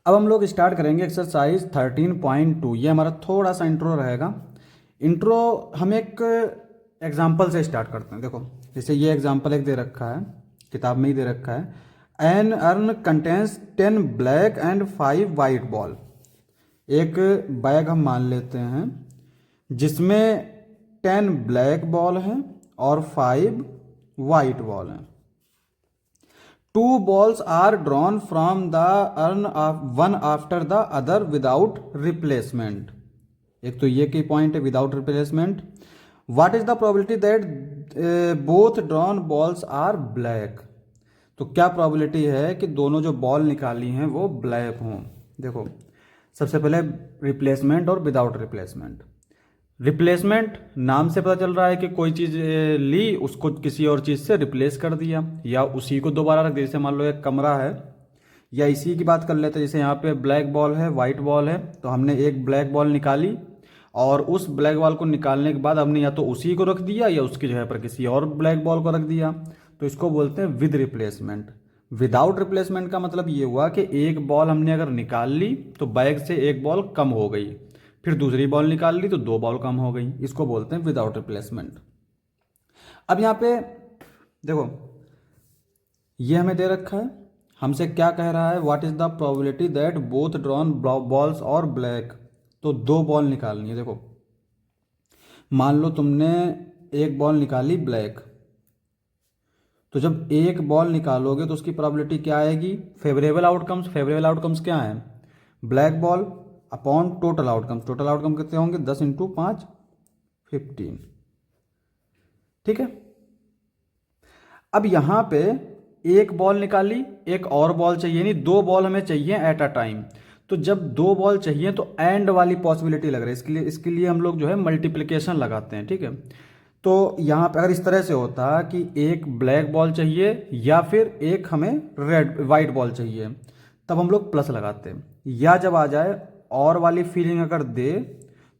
अब हम लोग स्टार्ट करेंगे एक्सरसाइज 13.2। ये हमारा थोड़ा सा इंट्रो रहेगा। इंट्रो हम एक एग्जाम्पल से स्टार्ट करते हैं। देखो, जैसे ये एग्जाम्पल एक दे रखा है, किताब में ही दे रखा है। An urn contains 10 black and 5 white ball. एक बैग हम मान लेते हैं जिसमें 10 ब्लैक बॉल हैं और 5 वाइट बॉल हैं। Two balls are drawn from the urn one after the other without replacement. एक तो ये की पॉइंट है, without replacement. What is the probability that both drawn balls are black. तो क्या probability है कि दोनों जो बॉल निकाली हैं वो ब्लैक हों। देखो, सबसे पहले रिप्लेसमेंट और विदाउट रिप्लेसमेंट। रिप्लेसमेंट नाम से पता चल रहा है कि कोई चीज़ ली, उसको किसी और चीज़ से रिप्लेस कर दिया या उसी को दोबारा रख दिया। जैसे मान लो एक कमरा है, या इसी की बात कर लेते हैं। जैसे यहाँ पे ब्लैक बॉल है, वाइट बॉल है, तो हमने एक ब्लैक बॉल निकाली और उस ब्लैक बॉल को निकालने के बाद हमने या तो उसी को रख दिया या उसकी जगह पर किसी और ब्लैक बॉल को रख दिया। तो इसको बोलते हैं विद रिप्लेसमेंट। विदाउट रिप्लेसमेंट का मतलब ये हुआ कि एक बॉल हमने अगर निकाल ली तो बैग से एक बॉल कम हो गई, फिर दूसरी बॉल निकाल ली तो दो बॉल कम हो गई। इसको बोलते हैं विदाउट रिप्लेसमेंट। अब यहाँ पे देखो, ये हमें दे रखा है, हमसे क्या कह रहा है, what is the probability that both drawn balls और ब्लैक। तो दो बॉल निकालनी है। देखो, मान लो तुमने एक बॉल निकाली ब्लैक, तो जब एक बॉल निकालोगे तो उसकी प्रोबेबिलिटी क्या आएगी, फेवरेबल आउटकम्स। फेवरेबल आउटकम्स क्या है, black ball upon total outcomes. Total outcome कितने होंगे, 10 इंटू 5 15। ठीक है। अब यहां पे एक बॉल निकाली, एक और बॉल चाहिए, यानी दो बॉल हमें चाहिए एट अ टाइम। तो जब दो बॉल चाहिए तो एंड वाली पॉसिबिलिटी लग रही है। इसके लिए हम लोग जो है मल्टीप्लिकेशन लगाते हैं। ठीक है। तो यहाँ पे अगर इस तरह से होता कि एक ब्लैक बॉल चाहिए या फिर एक हमें रेड वाइट बॉल चाहिए, तब हम लोग प्लस लगाते हैं। या जब आ जाए और वाली फीलिंग अगर दे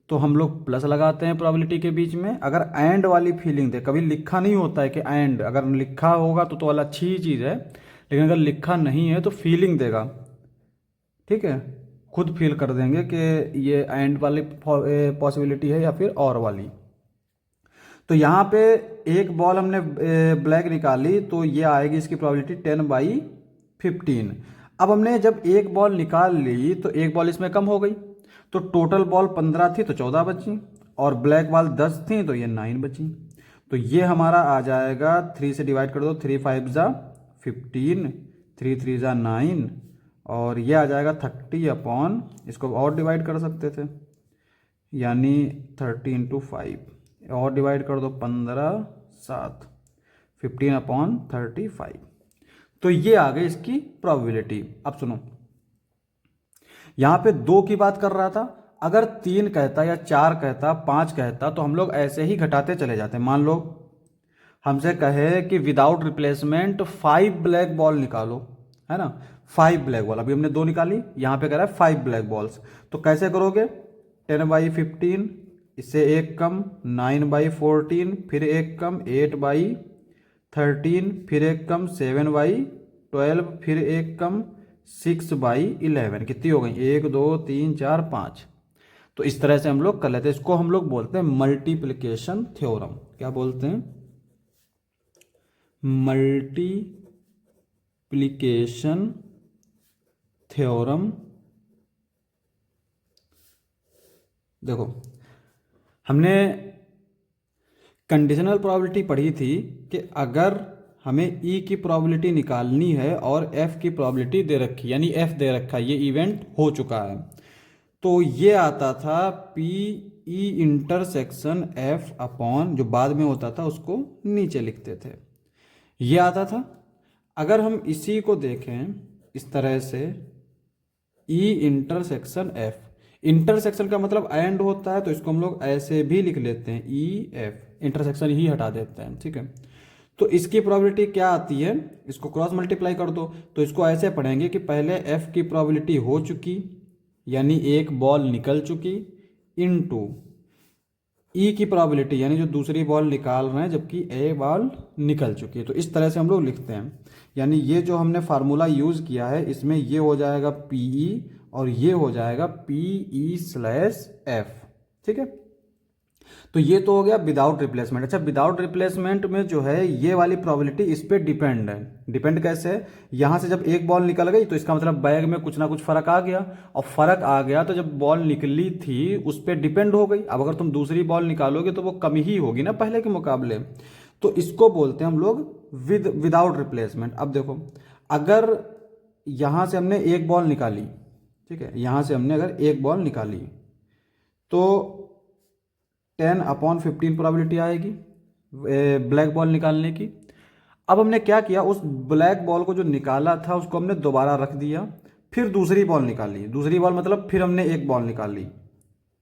तो हम लोग प्लस लगाते हैं प्रोबेबिलिटी के बीच में। अगर एंड वाली फीलिंग दे, कभी लिखा नहीं होता है कि एंड, अगर लिखा होगा तो वाला अच्छी ही चीज़ है, लेकिन अगर लिखा नहीं है तो फीलिंग देगा। ठीक है, खुद फील कर देंगे कि ये एंड वाली पॉसिबिलिटी है या फिर और वाली। तो यहाँ पे एक बॉल हमने ब्लैक निकाली तो ये आएगी इसकी प्रोबेबिलिटी 10/15। अब हमने जब एक बॉल निकाल ली तो एक बॉल इसमें कम हो गई, तो टोटल बॉल 15 थी तो 14 बची, और ब्लैक बॉल 10 थी तो ये 9 बची। तो ये हमारा आ जाएगा, 3 से डिवाइड कर दो, 3 5 जा 15, 3 3 जा 9, और ये आ जाएगा 30 अपॉन, इसको और डिवाइड कर सकते थे, यानी 30 इंटू 5, और डिवाइड कर दो 15 7, 15/35। तो ये आ गई इसकी प्रोबेबिलिटी। अब सुनो, यहां पे दो की बात कर रहा था, अगर 3 कहता या 4 कहता 5 कहता तो हम लोग ऐसे ही घटाते चले जाते। मान लो हमसे कहे कि विदाउट रिप्लेसमेंट 5 ब्लैक बॉल निकालो, है ना, 5 ब्लैक बॉल। अभी हमने दो निकाली, यहां पे कह रहा है 5 ब्लैक बॉल्स। तो कैसे करोगे, 10/15, इससे एक कम 9/14, फिर एक कम 8/13, फिर एक कम 7/12, फिर एक कम 6/11। कितनी हो गई, 1 2 3 4 5। तो इस तरह से हम लोग कर लेते हैं। इसको हम लोग बोलते हैं मल्टीप्लिकेशन थ्योरम। क्या बोलते हैं, मल्टीप्लिकेशन थ्योरम। देखो, हमने कंडीशनल प्रोबेबिलिटी पढ़ी थी कि अगर हमें ई की प्रोबेबिलिटी निकालनी है और एफ की प्रोबेबिलिटी दे रखी, यानी एफ दे रखा है, ये इवेंट हो चुका है, तो ये आता था P E intersection F upon, जो बाद में होता था उसको नीचे लिखते थे, ये आता था। अगर हम इसी को देखें इस तरह से, ई इंटरसेक्शन एफ, इंटरसेक्शन का मतलब एंड होता है, तो इसको हम लोग ऐसे भी लिख लेते हैं, ई एफ, इंटरसेक्शन ही हटा देते हैं। ठीक है। तो इसकी प्रोबेबिलिटी क्या आती है, इसको क्रॉस मल्टीप्लाई कर दो, तो इसको ऐसे पढ़ेंगे कि पहले एफ की प्रोबेबिलिटी हो चुकी, यानी एक बॉल निकल चुकी, इनटू ई की प्रोबेबिलिटी, यानी जो दूसरी बॉल निकाल रहे हैं जबकि ए बॉल निकल चुकी है। तो इस तरह से हम लोग लिखते हैं यानी ये जो हमने फार्मूला यूज़ किया है इसमें ये हो जाएगा पीई और ये हो जाएगा पीई स्लैश एफ। ठीक है, तो ये तो हो गया विदाउट रिप्लेसमेंट। अच्छा, विदाउट रिप्लेसमेंट में जो है ये वाली प्रोबेबिलिटी इस पे डिपेंड है। डिपेंड कैसे है, यहां से जब एक बॉल निकल गई तो इसका मतलब बैग में कुछ ना कुछ फर्क आ गया, और फर्क आ गया तो जब बॉल निकली थी उस पर डिपेंड हो गई। अब अगर तुम दूसरी बॉल निकालोगे तो वो कम ही होगी ना पहले के मुकाबले, तो इसको बोलते हैं हम लोग विदाउट रिप्लेसमेंट। अब देखो, अगर यहां से हमने एक बॉल निकाली, ठीक है, यहां से हमने अगर एक बॉल निकाली तो 10/15 प्रोबेबिलिटी आएगी ब्लैक बॉल निकालने की। अब हमने क्या किया, उस ब्लैक बॉल को जो निकाला था उसको हमने दोबारा रख दिया, फिर दूसरी बॉल निकाली। दूसरी बॉल मतलब फिर हमने एक बॉल निकाली,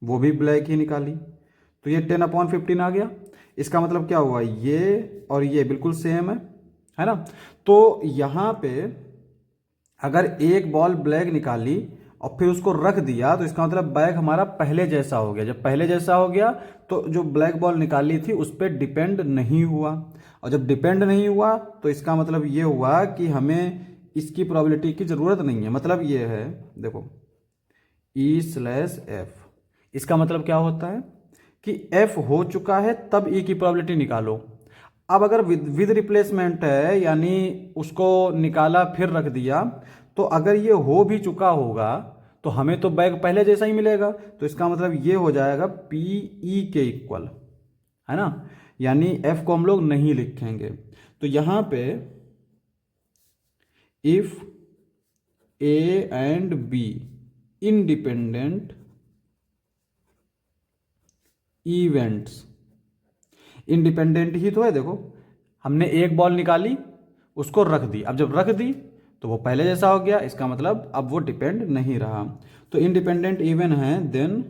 वो भी ब्लैक ही निकाली, तो ये 10/15 आ गया। इसका मतलब क्या हुआ, ये और ये बिल्कुल सेम है ना। तो यहाँ पे अगर एक बॉल ब्लैक निकाली और फिर उसको रख दिया तो इसका मतलब बैग हमारा पहले जैसा हो गया। जब पहले जैसा हो गया तो जो ब्लैक बॉल निकाली थी उस पर डिपेंड नहीं हुआ, और जब डिपेंड नहीं हुआ तो इसका मतलब ये हुआ कि हमें इसकी प्रोबेबिलिटी की ज़रूरत नहीं है। मतलब ये है, देखो ई स्लैश एफ, इसका मतलब क्या होता है कि एफ हो चुका है तब ई की प्रोबेबिलिटी निकालो। अब अगर विद रिप्लेसमेंट है, यानी उसको निकाला फिर रख दिया, तो अगर ये हो भी चुका होगा तो हमें तो बैग पहले जैसा ही मिलेगा, तो इसका मतलब ये हो जाएगा पी ई के इक्वल, है ना। यानी एफ को हम लोग नहीं लिखेंगे। तो यहां पे if A and B independent events, independent ही तो है, देखो हमने एक बॉल निकाली उसको रख दी, अब जब रख दी तो वो पहले जैसा हो गया, इसका मतलब अब वो डिपेंड नहीं रहा। तो इंडिपेंडेंट इवन है, then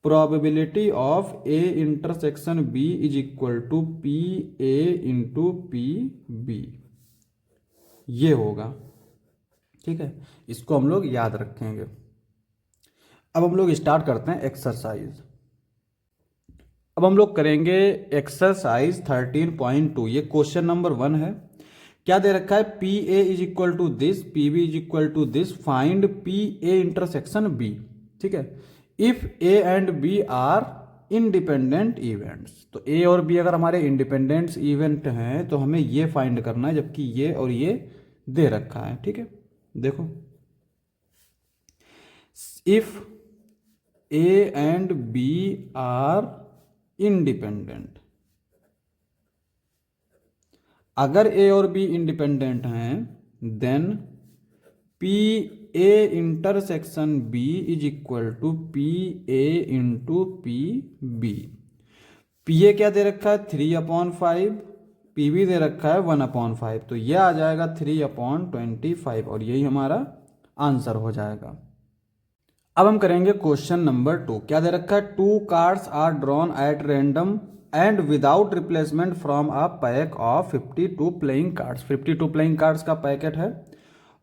probability of A intersection B is equal to P A into P B, ये होगा। ठीक है, इसको हम लोग याद रखेंगे। अब हम लोग स्टार्ट करते हैं एक्सरसाइज। अब हम लोग करेंगे एक्सरसाइज 13.2। ये क्वेश्चन नंबर 1 है। क्या दे रखा है, P A is equal to this, P B is equal to this, find P A intersection B. ठीक है, if A and B are independent events, तो ए और बी अगर हमारे इंडिपेंडेंट इवेंट हैं तो हमें ये फाइंड करना है, जबकि ये और ये दे रखा है। ठीक है, देखो if A and B are independent, अगर ए और बी इंडिपेंडेंट हैं then P A intersection B is equal to P A into P B. P A क्या दे रखा है 3/5, पी बी दे रखा है 1/5, तो यह आ जाएगा 3/25 और यही हमारा आंसर हो जाएगा। अब हम करेंगे क्वेश्चन नंबर 2। क्या दे रखा है, 2 cards are drawn at random and without replacement from a pack of 52 playing cards. 52 playing cards का पैकेट है,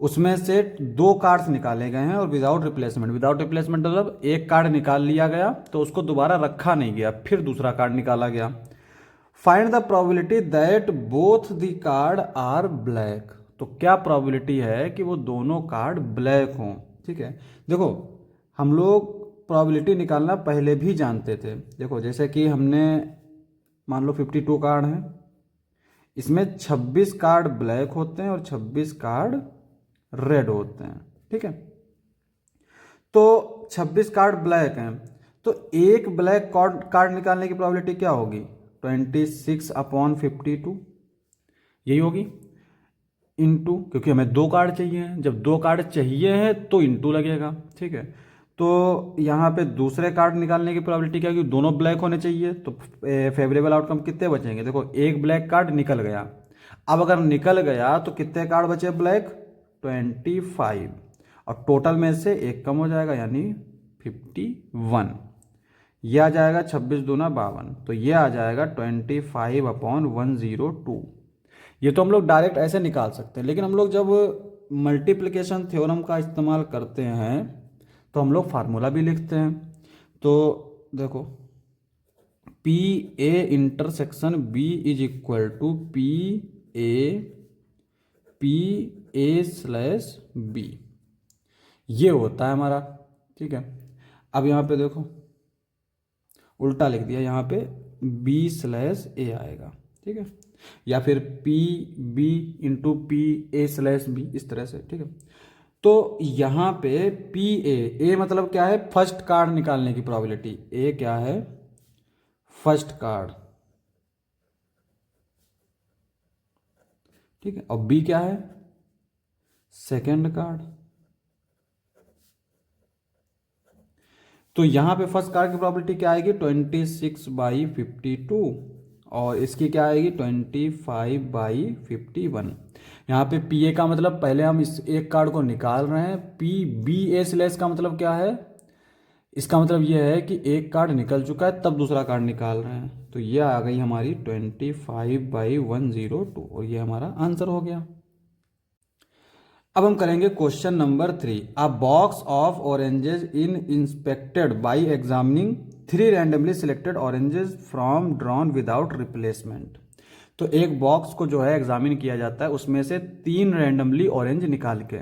उसमें से 2 कार्ड्स निकाले गए हैं और विदाउट रिप्लेसमेंट। विदाउट रिप्लेसमेंट मतलब एक कार्ड निकाल लिया गया तो उसको दोबारा रखा नहीं गया, फिर दूसरा कार्ड निकाला गया। Find the probability that both the card are black, तो क्या प्रोबेबिलिटी है कि वो दोनों कार्ड ब्लैक हों। ठीक है, देखो हम लोग प्रोबेबिलिटी निकालना पहले भी जानते थे। देखो जैसे कि हमने मान लो 52 कार्ड हैं, इसमें 26 कार्ड ब्लैक होते हैं और 26 कार्ड रेड होते हैं। ठीक है, तो 26 कार्ड ब्लैक हैं, तो एक ब्लैक कार्ड निकालने की प्रोबेबिलिटी क्या होगी, 26/52 यही होगी, इंटू, क्योंकि हमें 2 कार्ड चाहिए हैं, जब 2 कार्ड चाहिए हैं तो इंटू लगेगा। ठीक है, तो यहाँ पे दूसरे कार्ड निकालने की प्रोबेबिलिटी क्या है, कि दोनों ब्लैक होने चाहिए, तो फेवरेबल आउटकम कितने बचेंगे, देखो एक ब्लैक कार्ड निकल गया। अब अगर निकल गया तो कितने कार्ड बचे ब्लैक, 25, और टोटल में से एक कम हो जाएगा यानी 51, यह आ जाएगा 26 दूना 52, तो यह आ जाएगा 25/102। ये तो हम लोग डायरेक्ट ऐसे निकाल सकते हैं, लेकिन हम लोग जब मल्टीप्लिकेशन थ्योरम का इस्तेमाल करते हैं तो हम लोग फार्मूला भी लिखते हैं। तो देखो P A intersection B is equal to P A P A slash B, ये होता है हमारा। ठीक है, अब यहाँ पे देखो उल्टा लिख दिया, यहाँ पे बी स्लैश ए आएगा। ठीक है, या फिर P B into P A slash B, इस तरह से। ठीक है, तो यहाँ पे पी ए मतलब क्या है, फर्स्ट कार्ड निकालने की प्रोबेबिलिटी। ए क्या है, फर्स्ट कार्ड। ठीक है, और बी क्या है, सेकेंड कार्ड। तो यहाँ पे फर्स्ट कार्ड की प्रोबेबिलिटी क्या आएगी, 26/52, और इसकी क्या आएगी 25/51। यहाँ पे पी ए का मतलब पहले हम इस एक कार्ड को निकाल रहे हैं, पी बी ए स्लैश का मतलब क्या है, इसका मतलब ये है कि एक कार्ड निकल चुका है तब दूसरा कार्ड निकाल रहे हैं। तो ये आ गई हमारी 25/102, और ये हमारा आंसर हो गया। अब हम करेंगे question number 3। A box of oranges in inspected bye examining 3 randomly selected oranges from drawn without replacement. तो एक बॉक्स को जो है एग्जामिन किया जाता है, उसमें से 3 रैंडमली ऑरेंज निकाल के,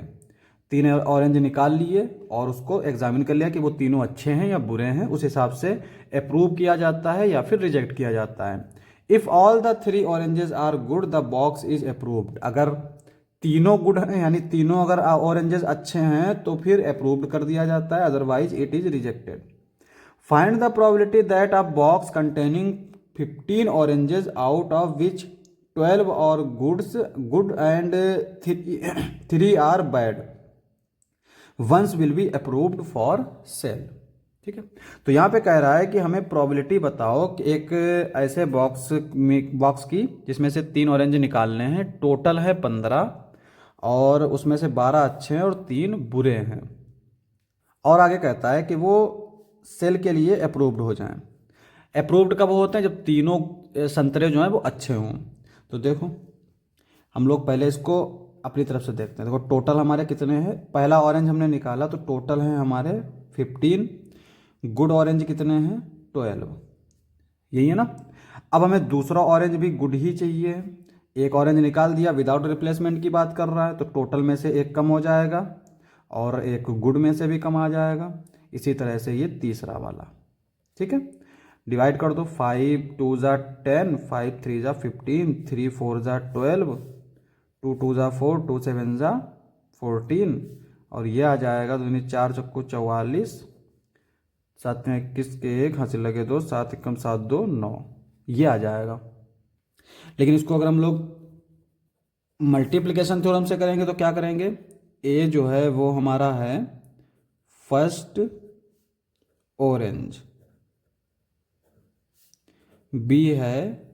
3 ऑरेंज निकाल लिए और उसको एग्जामिन कर लिया कि वो तीनों अच्छे हैं या बुरे हैं, उस हिसाब से अप्रूव किया जाता है या फिर रिजेक्ट किया जाता है। If all the 3 oranges are good the box is approved. अगर तीनों गुड हैं, यानी तीनों अगर ऑरेंजेस अच्छे हैं तो फिर अप्रूव्ड कर दिया जाता है, otherwise it is rejected. Find the probability that a box containing 15 oranges out of which 12 are good and 3 are bad ones will be approved for sale. ठीक है, तो यहाँ पे कह रहा है कि हमें प्रोबेबिलिटी बताओ कि एक ऐसे बॉक्स की जिसमें से 3 ऑरेंज निकालने हैं, टोटल है 15, और उसमें से 12 अच्छे हैं और 3 बुरे हैं। और आगे कहता है कि वो सेल के लिए अप्रूव्ड हो जाएं। अप्रूव्ड कब होते हैं, जब तीनों संतरे जो हैं वो अच्छे हों। तो देखो हम लोग पहले इसको अपनी तरफ से देखते हैं। देखो टोटल हमारे कितने हैं, पहला ऑरेंज हमने निकाला तो टोटल है हमारे 15, गुड ऑरेंज कितने हैं 12, यही है ना। अब हमें दूसरा ऑरेंज भी गुड ही चाहिए, एक ऑरेंज निकाल दिया, विदाउट रिप्लेसमेंट की बात कर रहा है, तो टोटल में से एक कम हो जाएगा और एक गुड में से भी कम आ जाएगा। इसी तरह से ये तीसरा वाला। ठीक है, डिवाइड कर दो, 5 2 ज़ा 10, 5 3 ज़ा 15, 3 4 ज़ा 12, 2 2 ज़ा 4, 2 7 ज़ा 14, और ये आ जाएगा 2 4 चक्कू 44, 7 में 21 के 1 हासिल लगे 2, 7 एकम 7 2 9, ये आ जाएगा। लेकिन इसको अगर हम लोग मल्टीप्लिकेशन थ्योरम से करेंगे तो क्या करेंगे, ए जो है वो हमारा है फर्स्ट ऑरेंज, बी है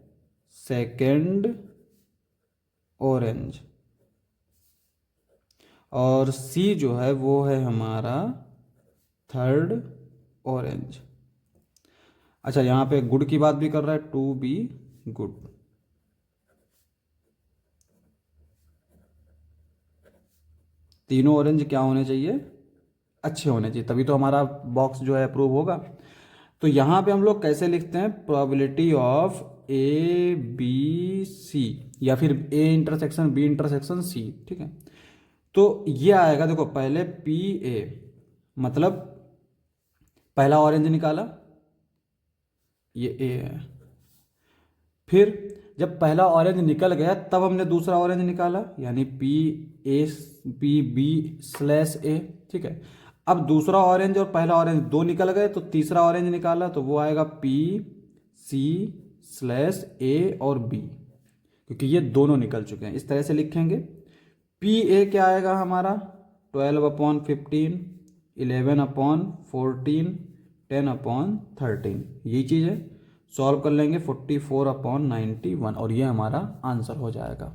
सेकंड ऑरेंज, और सी जो है वो है हमारा थर्ड ऑरेंज। अच्छा, यहाँ पे गुड की बात भी कर रहा है, टू बी गुड। तीनों ऑरेंज क्या होने चाहिए, अच्छे होने चाहिए, तभी तो हमारा बॉक्स जो है अप्रूव होगा। तो यहाँ पे हम लोग कैसे लिखते हैं, probability of A B C, या फिर A intersection B intersection C. ठीक है, तो ये आएगा, देखो पहले पी ए मतलब पहला ऑरेंज निकाला, ये ए है, फिर जब पहला ऑरेंज निकल गया तब हमने दूसरा ऑरेंज निकाला, यानी पी बी स्लैश ए। ठीक है, अब दूसरा ऑरेंज और पहला ऑरेंज दो निकल गए तो तीसरा ऑरेंज निकाला, तो वो आएगा पी सी स्लैश ए और बी, क्योंकि ये दोनों निकल चुके हैं। इस तरह से लिखेंगे। पी ए क्या आएगा हमारा 12/15, 11/14, 10/13, यही चीज़ है। सॉल्व कर लेंगे 44/91, और ये हमारा आंसर हो जाएगा।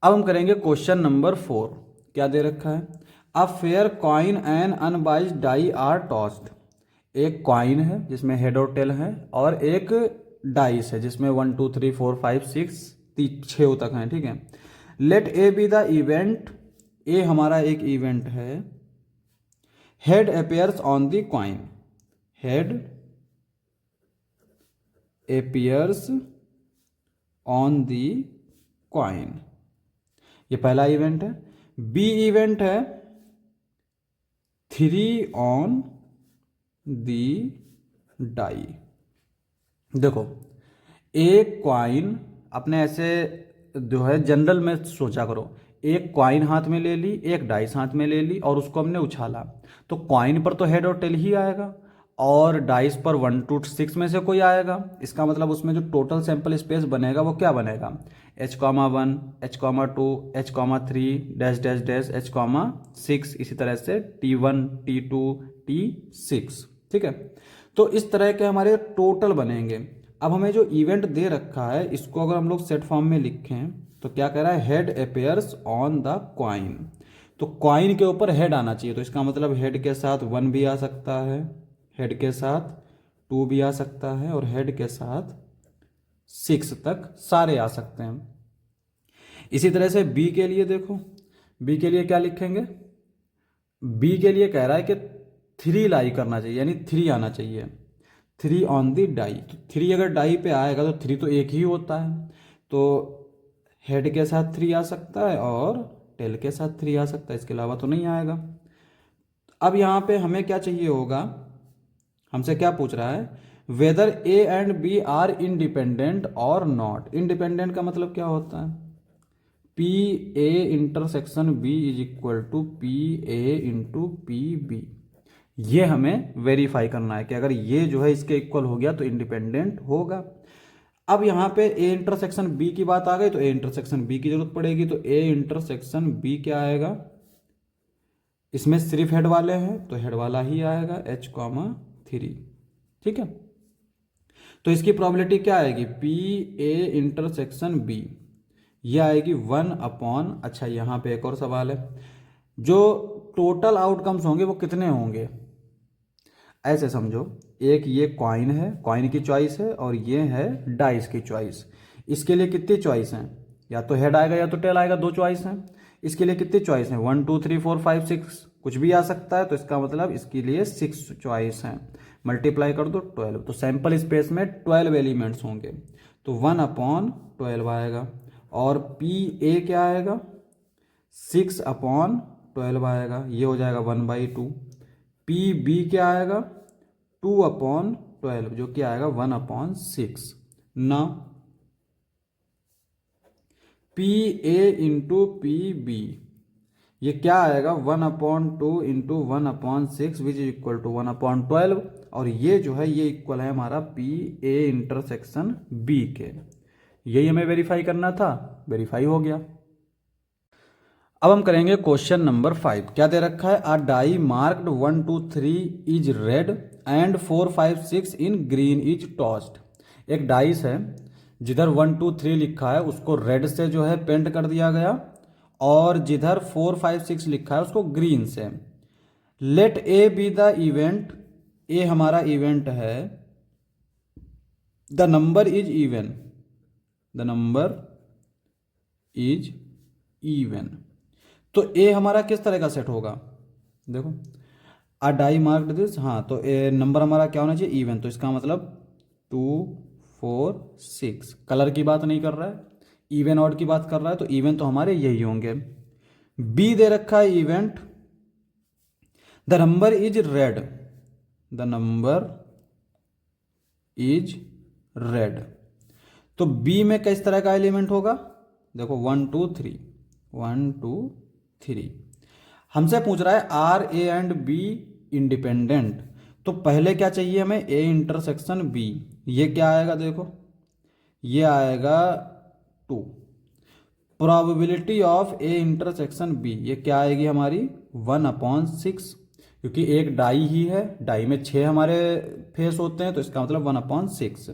अब हम करेंगे क्वेश्चन नंबर 4। क्या दे रखा है, a fair coin and unbiased die are tossed. एक कॉइन है जिसमें हेड और टेल है, और एक डाइस है जिसमें 1 2 3 4 5 6 6 तक हैं। ठीक है, let A B the event, A हमारा एक इवेंट है। Head appears on the coin, head appears on the coin, ये पहला इवेंट है। बी इवेंट है 3 ऑन दी डाई। देखो, एक क्वाइन, अपने ऐसे जो है जनरल में सोचा करो, एक क्वाइन हाथ में ले ली, एक डाइस हाथ में ले ली और उसको हमने उछाला, तो क्वाइन पर तो हेड और टेल ही आएगा और डाइस पर 1 to 6 में से कोई आएगा। इसका मतलब उसमें जो टोटल सैंपल स्पेस बनेगा वो क्या बनेगा, H,1, H,2, H,3 dash dash dash H,6, इसी तरह से T1, T2, T6। ठीक है, तो इस तरह के हमारे टोटल बनेंगे। अब हमें जो इवेंट दे रखा है इसको अगर हम लोग सेट फॉर्म में लिखें तो क्या कह रहा है, head appears on the coin. तो क्वाइन के ऊपर हेड आना चाहिए, तो इसका मतलब हेड के साथ 1 भी आ सकता है, हेड के साथ 2 भी आ सकता है और हेड के साथ 6 तक सारे आ सकते हैं। इसी तरह से बी के लिए देखो, बी के लिए क्या लिखेंगे, बी के लिए कह रहा है कि 3 लाई करना चाहिए, यानी 3 आना चाहिए, 3 ऑन दी डाई। तो 3 अगर डाई पे आएगा तो 3 तो एक ही होता है, तो हेड के साथ 3 आ सकता है और टेल के साथ 3 आ सकता है, इसके अलावा तो नहीं आएगा। अब यहाँ पे हमें क्या चाहिए होगा, हमसे क्या पूछ रहा है, whether A and B are independent or not. Independent का मतलब क्या होता है, P A intersection B is equal to P A into P B. ये हमें वेरीफाई करना है कि अगर ये जो है इसके इक्वल हो गया तो इंडिपेंडेंट होगा। अब यहाँ पे ए इंटरसेक्शन बी की बात आ गई तो ए इंटरसेक्शन बी की जरूरत पड़ेगी, तो ए इंटरसेक्शन बी क्या आएगा, इसमें सिर्फ हेड वाले हैं तो हेड वाला ही आएगा H,3। ठीक है, तो इसकी प्रोबेबिलिटी क्या आएगी, पी ए इंटरसेक्शन बी, ये आएगी 1/, अच्छा यहाँ पे एक और सवाल है, जो टोटल आउटकम्स होंगे वो कितने होंगे, ऐसे समझो, एक ये क्वाइन है, क्वाइन की चॉइस है और ये है डाइस की चॉइस। इसके लिए कितनी चॉइस हैं, या तो हेड आएगा या तो टेल आएगा, 2 चॉइस हैं। इसके लिए कितनी चॉइस है, 1 2 3 4 5 6, कुछ भी आ सकता है, तो इसका मतलब इसके लिए 6 चॉइस हैं। मल्टीप्लाई कर दो 12, तो सैंपल स्पेस में 12 एलिमेंट्स होंगे, तो 1/12 आएगा। और पी ए क्या आएगा, 6/12 आएगा, ये हो जाएगा 1/2। पी बी क्या आएगा, 2/12, जो कि आएगा 1/6 ना। P A into P B, ये क्या आएगा, 1/2 into 1/6 which is equal to 1/12, और ये जो है ये इक्वल है हमारा पी ए इंटरसेक्शन बी के। यही हमें वेरीफाई करना था, वेरीफाई हो गया। अब हम करेंगे क्वेश्चन नंबर 5। क्या दे रखा है, a die marked 1 2 3 is red and 4 5 6 in green is tossed. एक डाइस है जिधर 1 2 3 लिखा है उसको रेड से जो है पेंट कर दिया गया, और जिधर 4 5 6 लिखा है उसको ग्रीन से। Let A B the event, A हमारा इवेंट है, the number is even, the number is even. तो ए हमारा किस तरह का सेट होगा, देखो, आ डाई मार्क्ड दिस, हाँ, तो ए नंबर हमारा क्या होना चाहिए, इवन, तो इसका मतलब 2 4 6, कलर की बात नहीं कर रहा है, इवन ऑड की बात कर रहा है, तो इवन तो हमारे यही होंगे। बी दे रखा है event, the number is red, the number is red, तो बी में किस तरह का एलिमेंट होगा, देखो 1 2 3 1 2 3। हमसे पूछ रहा है are A and B independent, तो पहले क्या चाहिए हमें, ए इंटरसेक्शन बी, ये क्या आएगा, देखो ये आएगा 2। Probability of A intersection B, ये क्या आएगी हमारी 1/6, क्योंकि एक डाई ही है, डाई में 6 हमारे फेस होते हैं, तो इसका मतलब 1/6।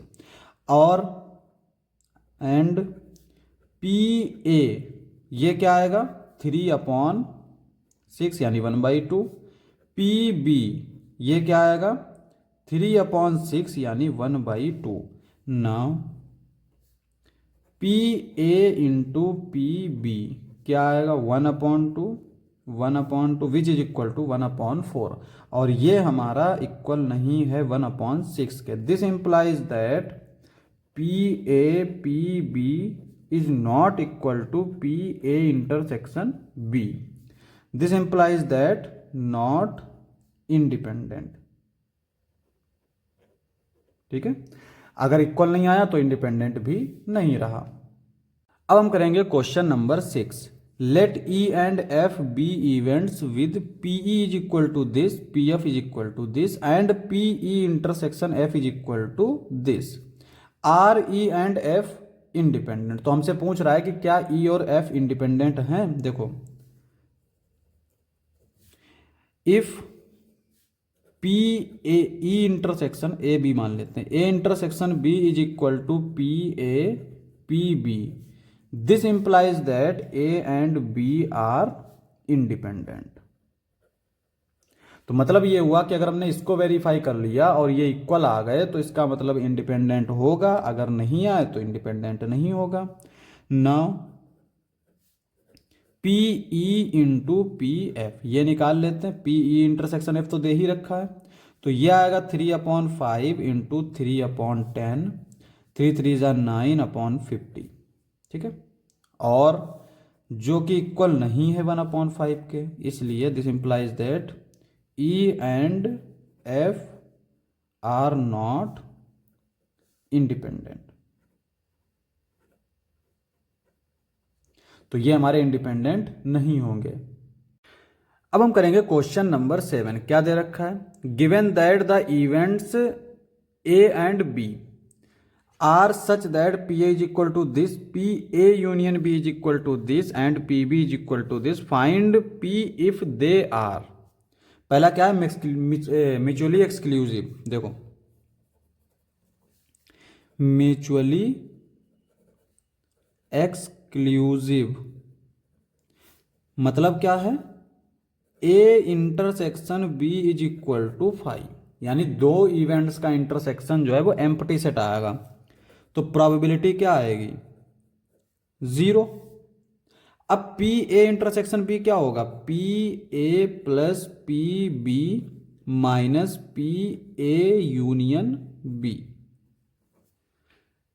और एंड पी ए, ये क्या आएगा 3/6 यानी 1/2। पी बी, ये क्या आएगा 3/6 यानी 1/2। Now P A into P B क्या आएगा 1/2 विच इज इक्वल टू 1/4, और ये हमारा इक्वल नहीं है 1/6 के। This implies that P A P B is not equal to P A intersection B. This implies that not independent. ठीक है, अगर इक्वल नहीं आया तो इंडिपेंडेंट भी नहीं रहा। अब हम करेंगे question number 6। Let E and F be events with P E is equal to this, P F is equal to this and P E intersection F is equal to this. Are E and F independent. तो हमसे पूछ रहा है कि क्या ई और F independent हैं। देखो, if P A E intersection A B मान लेते हैं, A intersection B is equal to P A P B, this implies that A and B are independent. तो मतलब ये हुआ कि अगर हमने इसको वेरीफाई कर लिया और ये इक्वल आ गए तो इसका मतलब इंडिपेंडेंट होगा, अगर नहीं आए तो इंडिपेंडेंट नहीं होगा। Now P E into P F ये निकाल लेते हैं। पी ई इंटरसेक्शन एफ तो दे ही रखा है, तो ये आएगा 3/5 इंटू 3/10, 3 3 9 अपॉन 50। ठीक है, और जो कि इक्वल नहीं है 1/5 के, इसलिए this implies that E and F R not independent. तो ये हमारे इंडिपेंडेंट नहीं होंगे। अब हम करेंगे क्वेश्चन नंबर 7। क्या दे रखा है, given that the events A and B are such that P A is equal to this, P A union B is equal to this and P B is equal to this, find P if they are. पहला क्या है, mutually exclusive. देखो, mutually exclusive मतलब क्या है, A intersection B is equal to 5, यानी दो events का इंटरसेक्शन जो है वो एम्प्टी सेट आएगा, तो प्रोबेबिलिटी क्या आएगी, 0। अब पी ए इंटरसेक्शन बी क्या होगा, P A plus P B minus P A union B.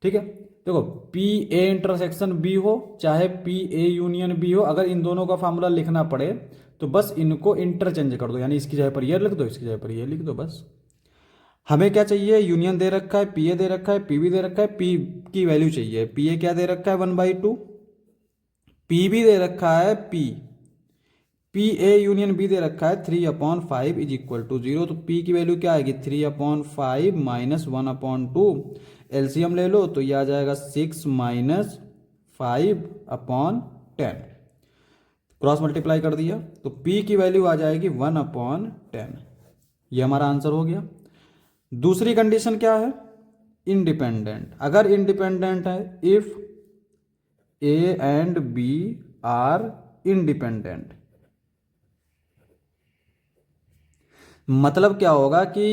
ठीक है, देखो पी ए इंटरसेक्शन बी हो चाहे पी ए यूनियन बी हो, अगर इन दोनों का फॉर्मूला लिखना पड़े तो बस इनको इंटरचेंज कर दो, यानी इसकी जगह पर ये लिख दो, इसकी जगह पर ये लिख दो। बस हमें क्या चाहिए, यूनियन दे रखा है, पी ए दे रखा है, पी बी दे रखा है, पी की वैल्यू चाहिए। पी ए क्या दे रखा है 1/2, पी बी दे रखा है पी ए यूनियन बी दे रखा है 3/5 इज इक्वल टू 0। तो पी की वैल्यू क्या आएगी, 3/5 माइनस 1/2, एलसीएम ले लो तो ये आ जाएगा 6 माइनस 5/10, क्रॉस मल्टीप्लाई कर दिया तो P की वैल्यू आ जाएगी 1/10। ये हमारा आंसर हो गया। दूसरी कंडीशन क्या है, इंडिपेंडेंट। अगर इंडिपेंडेंट है, if A and B are independent, मतलब क्या होगा कि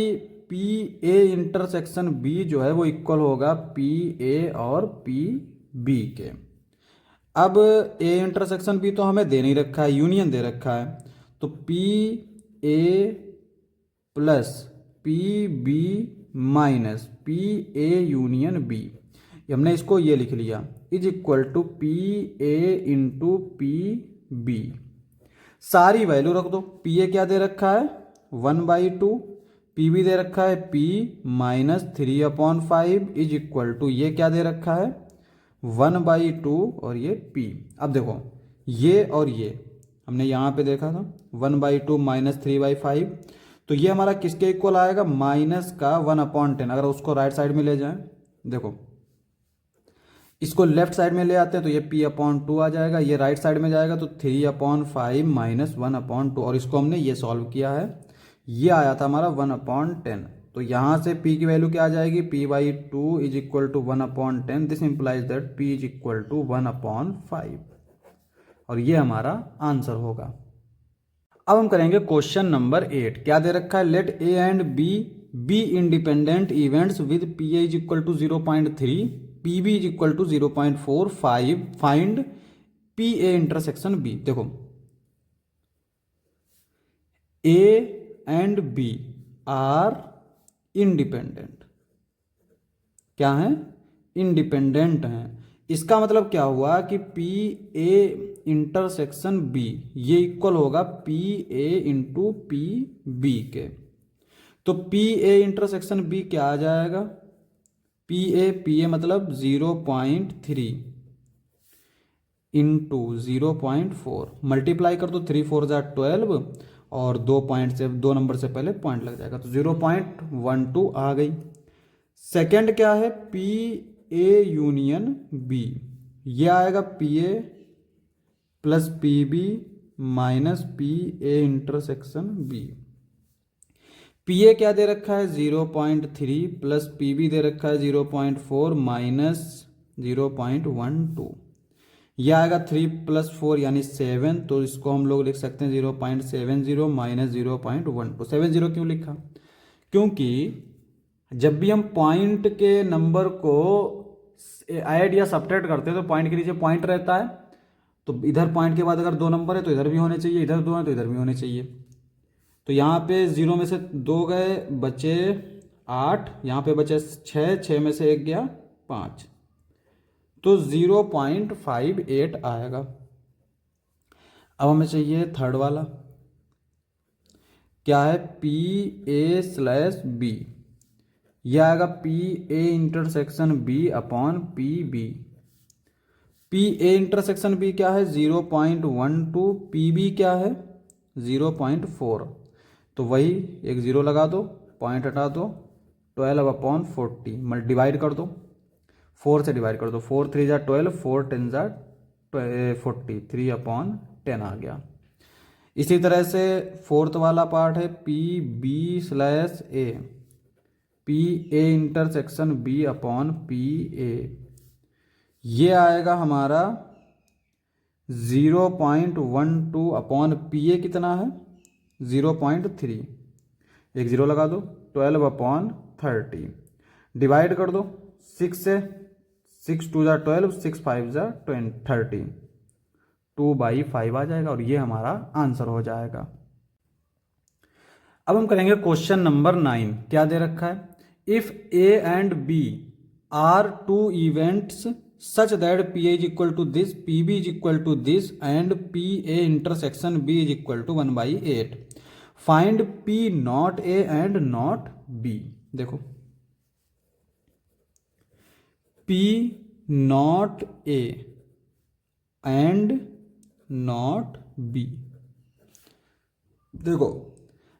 पी ए इंटरसेक्शन बी जो है वो इक्वल होगा पी ए और पी बी के। अब ए इंटरसेक्शन बी तो हमें दे नहीं रखा है, यूनियन दे रखा है, तो P A plus P B minus P A union B, हमने इसको ये लिख लिया, is equal to P A into P B. सारी वैल्यू रख दो। पी ए क्या दे रखा है 1/2, पी बी दे रखा है P minus 3/5 is equal to ये क्या दे रखा है 1/2 और ये P। अब देखो ये और ये हमने यहाँ पे देखा था 1/2 माइनस 3/5, तो ये हमारा किसके इक्वल आएगा, माइनस का 1/10। अगर उसको राइट साइड में ले जाएं, देखो इसको लेफ्ट साइड में ले आते हैं तो ये P/2 आ जाएगा, ये राइट साइड में जाएगा तो 3/5 माइनस 1/2, और इसको हमने ये सॉल्व किया है, ये आया था हमारा 1/10। तो यहाँ से P की वैल्यू क्या आ जाएगी, P/2 is equal to 1/10, this implies that P is equal to 1/5, और ये हमारा आंसर होगा। अब हम करेंगे क्वेश्चन नंबर 8। क्या दे रखा है, let A and B independent events with P A is equal to 0.3, P B is equal to 0.45, find P A intersection B. देखो A and B are independent, क्या है, इंडिपेंडेंट हैं। इसका मतलब क्या हुआ कि पी ए इंटरसेक्शन बी ये इक्वल होगा P A into P B के। तो पी ए इंटरसेक्शन बी क्या आ जाएगा, पी ए मतलब 0.3 इंटू 0.4 मल्टीप्लाई कर दो, 3 4 = 12 और 2 पॉइंट से 2 नंबर से पहले पॉइंट लग जाएगा तो 0.12 आ गई। सेकंड क्या है, पी ए यूनियन बी, ये आएगा P A plus P B minus P A intersection B. P A क्या दे रखा है 0.3 प्लस पी बी दे रखा है 0.4 माइनस 0.12, यह आएगा 3 + 4 यानी 7, तो इसको हम लोग लिख सकते हैं 0.70 माइनस 0.12। 70 क्यों लिखा, क्योंकि जब भी हम पॉइंट के नंबर को ऐड या सब्ट्रैक्ट करते हैं तो पॉइंट के नीचे पॉइंट रहता है, तो इधर पॉइंट के बाद अगर 2 नंबर है तो इधर भी होने चाहिए, इधर 2 है तो इधर भी होने चाहिए। तो यहाँ पे 0 में से 2 गए बचे 8, यहाँ पे बचे 6, 6 में से 1 गया 5, तो 0.58 आएगा। अब हमें चाहिए थर्ड वाला, क्या है पी ए स्लैश बी, यह आएगा P A intersection B upon P B. P A intersection B क्या है 0.12, पी बी क्या है 0.4, तो वही एक 0 लगा दो, पॉइंट हटा दो, 12/40 डिवाइड कर दो, 4 से डिवाइड कर दो, 4 3 = 12, 4 10 = 40, 3/10 आ गया। इसी तरह से फोर्थ वाला पार्ट है P B slash A, P A intersection B upon P A, ये आएगा हमारा 0.12 अपॉन पी ए कितना है 0.3, एक 0 लगा दो, 12/30 डिवाइड कर दो 6 से, 6 2 = 12, 6 5 = 30, 2/5 आ जाएगा और ये हमारा आंसर हो जाएगा। अब हम करेंगे क्वेश्चन नंबर 9। क्या दे रखा है, if A and B are two events such that P A = this, P B = this and P A intersection B = 1/8, find P not A and not B. देखो P not A and not B, देखो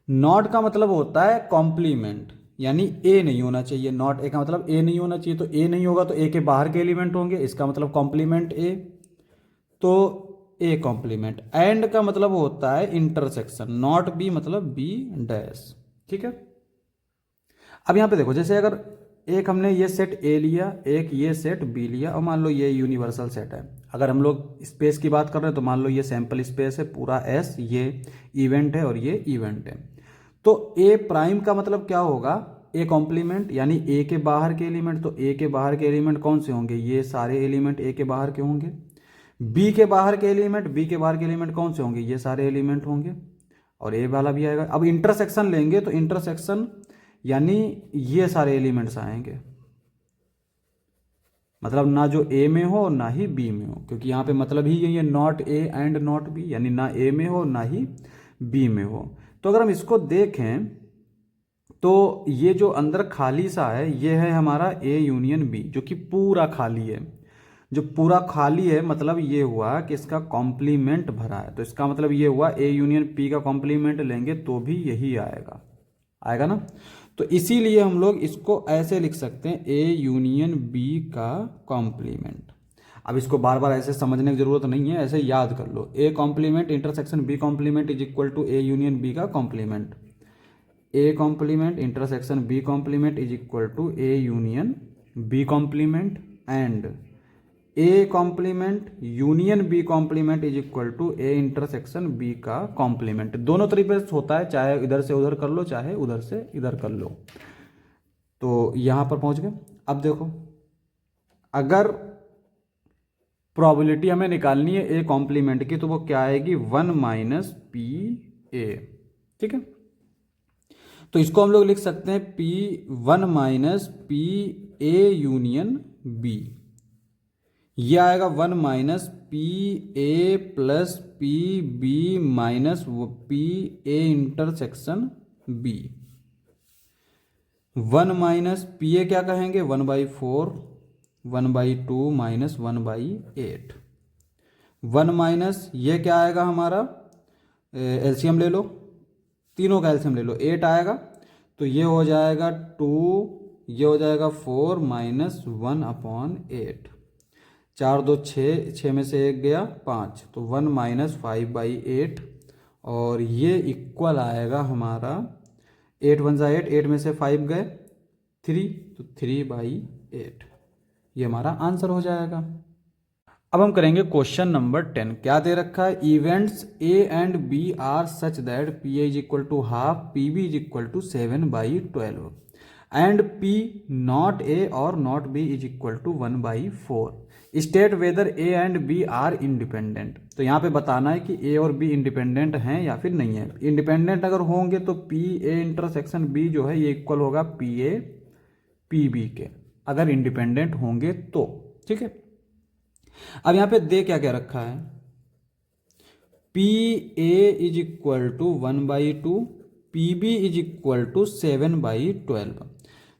not का मतलब होता है complement, यानी ए नहीं होना चाहिए, नॉट ए का मतलब ए नहीं होना चाहिए, तो ए नहीं होगा तो ए के बाहर के एलिमेंट होंगे, इसका मतलब कॉम्प्लीमेंट ए, तो ए कॉम्प्लीमेंट। एंड का मतलब होता है इंटरसेक्शन, नॉट बी मतलब बी डैश, ठीक है। अब यहां पे देखो, जैसे अगर एक हमने ये सेट ए लिया, एक ये सेट बी लिया, और मान लो ये यूनिवर्सल सेट है। अगर हम लोग स्पेस की बात कर रहे हैं तो मान लो ये सैंपल स्पेस है पूरा एस, ये इवेंट है और ये इवेंट है, तो ए प्राइम का मतलब क्या होगा, ए कॉम्प्लीमेंट, यानी ए के बाहर के एलिमेंट, तो ए के बाहर के एलिमेंट कौन से होंगे, ये सारे एलिमेंट ए के बाहर के होंगे। बी के बाहर के एलिमेंट, बी के बाहर के एलिमेंट कौन से होंगे, ये सारे एलिमेंट होंगे, और ए वाला भी आएगा। अब इंटरसेक्शन लेंगे तो इंटरसेक्शन यानी ये सारे एलिमेंट्स आएंगे, मतलब ना जो ए में हो ना ही बी में हो, क्योंकि यहाँ पे मतलब ही यही है not A and not B, यानी ना ए में हो ना ही बी में हो। तो अगर हम इसको देखें तो ये जो अंदर खाली सा है ये है हमारा ए यूनियन बी, जो कि पूरा खाली है। जो पूरा खाली है मतलब ये हुआ कि इसका कॉम्प्लीमेंट भरा है, तो इसका मतलब ये हुआ ए यूनियन पी का कॉम्प्लीमेंट लेंगे तो भी यही आएगा, आएगा ना। तो इसीलिए हम लोग इसको ऐसे लिख सकते हैं ए यूनियन बी का कॉम्प्लीमेंट। अब इसको बार बार ऐसे समझने की जरूरत नहीं है, ऐसे याद कर लो, A complement intersection B complement = A union B का complement, A complement intersection B complement = A union B complement, and A complement union B complement = A intersection B का कॉम्प्लीमेंट। दोनों तरीके से होता है, चाहे इधर से उधर कर लो चाहे उधर से इधर कर लो। तो यहां पर पहुंच गए। अब देखो, अगर प्रोबेबिलिटी हमें निकालनी है ए कॉम्प्लीमेंट की, तो वो क्या आएगी 1 - पी ए, ठीक है। तो इसको हम लोग लिख सकते हैं P1 - P A union B, ये आएगा 1 minus P A plus P B minus P A intersection B. 1 minus P A क्या कहेंगे 1/4, 1/2 माइनस 1/8। 1 माइनस ये क्या आएगा हमारा, एलसीएम ले लो, तीनों का एलसीएम ले लो, 8 आएगा, तो ये हो जाएगा 2, ये हो जाएगा 4 माइनस 1/8। 4 2 6, 6 में से 1 गया 5, तो 1 माइनस 5/8, और ये इक्वल आएगा हमारा 8 1 जा 8, 8 में से 5 गए 3, तो 3/8। ये हमारा आंसर हो जाएगा। अब हम करेंगे क्वेश्चन नंबर 10। क्या दे रखा है, events A and B are such that P A is equal to half, P B is equal to 7/12 and P not A और not B is equal to 1/4। State whether A and B are independent. तो यहाँ पे बताना है कि ए और B independent हैं या फिर नहीं है। इंडिपेंडेंट अगर होंगे तो पी ए इंटरसेक्शन बी जो है ये इक्वल होगा पी ए पी बी के, अगर इंडिपेंडेंट होंगे तो। ठीक है, अब यहां पे दे क्या क्या रखा है, P A is equal to 1/2, P B is equal to 7/12।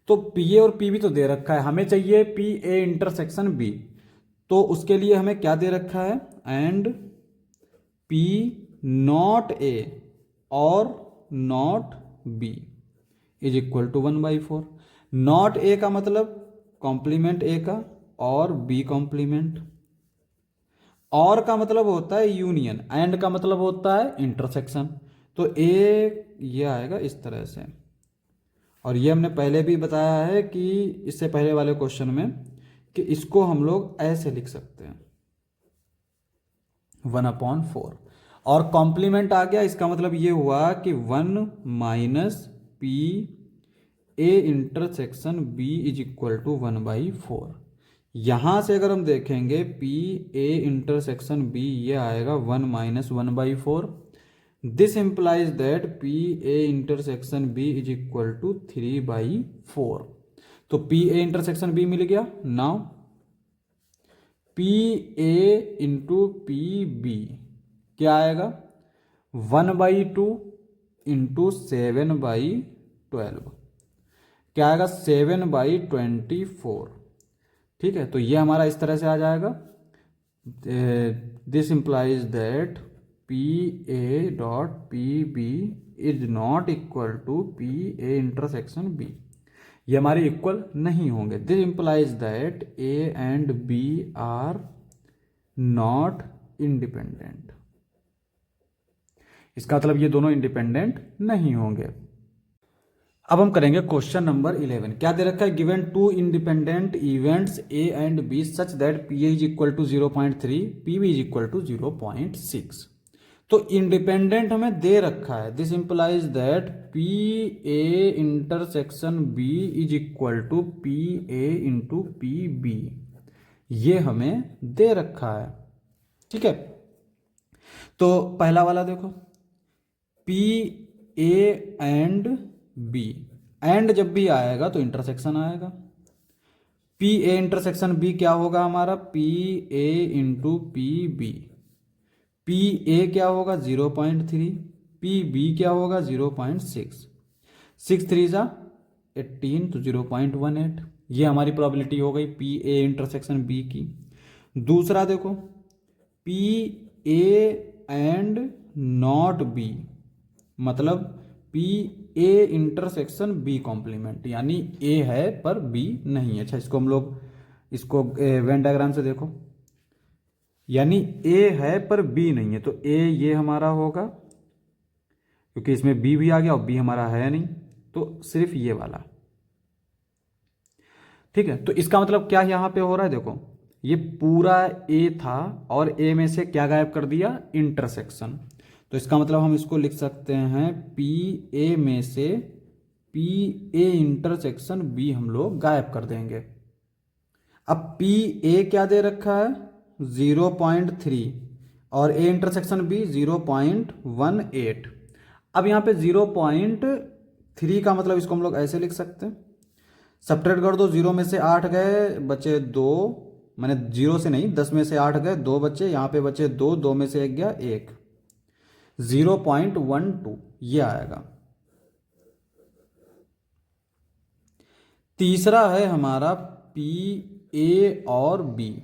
तो पी ए और पी बी तो दे रखा है, हमें चाहिए पी ए इंटरसेक्शन बी। तो उसके लिए हमें क्या दे रखा है, एंड पी नॉट ए और not B is equal to 1/4। Not A का मतलब कॉम्प्लीमेंट ए का, और बी कॉम्प्लीमेंट। और का मतलब होता है यूनियन, एंड का मतलब होता है इंटरसेक्शन। तो ए ये आएगा इस तरह से, और ये हमने पहले भी बताया है कि इससे पहले वाले क्वेश्चन में कि इसको हम लोग ऐसे लिख सकते हैं 1/4, और कॉम्प्लीमेंट आ गया, इसका मतलब ये हुआ कि 1 minus P A intersection B is equal to 1/4। यहां से अगर हम देखेंगे पी ए इंटरसेक्शन बी, ये आएगा 1 minus 1/4। This implies that P A intersection B is equal to 3/4। तो पी ए इंटरसेक्शन बी मिल गया। Now P A into P B क्या आएगा, 1/2 इंटू 7/12 क्या आएगा, 7/24। ठीक है, तो ये हमारा इस तरह से आ जाएगा। This implies that P A dot P B is not equal to P A intersection B, ये हमारे इक्वल नहीं होंगे। This implies that A and B are not independent, इसका मतलब ये दोनों इंडिपेंडेंट नहीं होंगे। अब हम करेंगे क्वेश्चन नंबर 11। क्या दे रखा है, given two independent events A and B such that P A is equal to 0.3, P B is equal to 0.6। तो इंडिपेंडेंट हमें दे रखा है, this implies that P A intersection B is equal to P A into P B, ये हमें दे रखा है। ठीक है, तो पहला वाला देखो, P A and B, and जब भी आएगा तो इंटरसेक्शन आएगा। पी ए इंटरसेक्शन बी क्या होगा हमारा, P A into P B. P A क्या होगा 0.3, पी बी क्या होगा 0.6, 6 3 जा 18, तो 0.18। ये हमारी प्रोबेबिलिटी हो गई पी ए इंटरसेक्शन बी की। दूसरा देखो, P A and not B, मतलब P A intersection B complement, यानी ए है पर बी नहीं है। अच्छा, इसको हम लोग इसको वेन डायग्राम से देखो, यानी ए है पर बी नहीं है, तो ए ये हमारा होगा, क्योंकि इसमें बी भी आ गया और बी हमारा है नहीं, तो सिर्फ ये वाला। ठीक है, तो इसका मतलब क्या यहां पे हो रहा है, देखो ये पूरा ए था और ए में से क्या गायब कर दिया, इंटरसेक्शन। तो इसका मतलब हम इसको लिख सकते हैं पी ए में से पी ए इंटरसेक्शन बी हम लोग गायब कर देंगे। अब पी ए क्या दे रखा है 0.3 और ए इंटरसेक्शन बी 0.18। अब यहाँ पे 0.3 का मतलब इसको हम लोग ऐसे लिख सकते हैं, सब्ट्रैक्ट कर दो, 0 में से 8 गए, बचे 2, मैंने 0 से नहीं, 10 में से 8 गए, 2 बचे, यहाँ पे बचे 2, 2 में से 1 गया 1, 0.12 ये आएगा। तीसरा है हमारा पी ए और बी।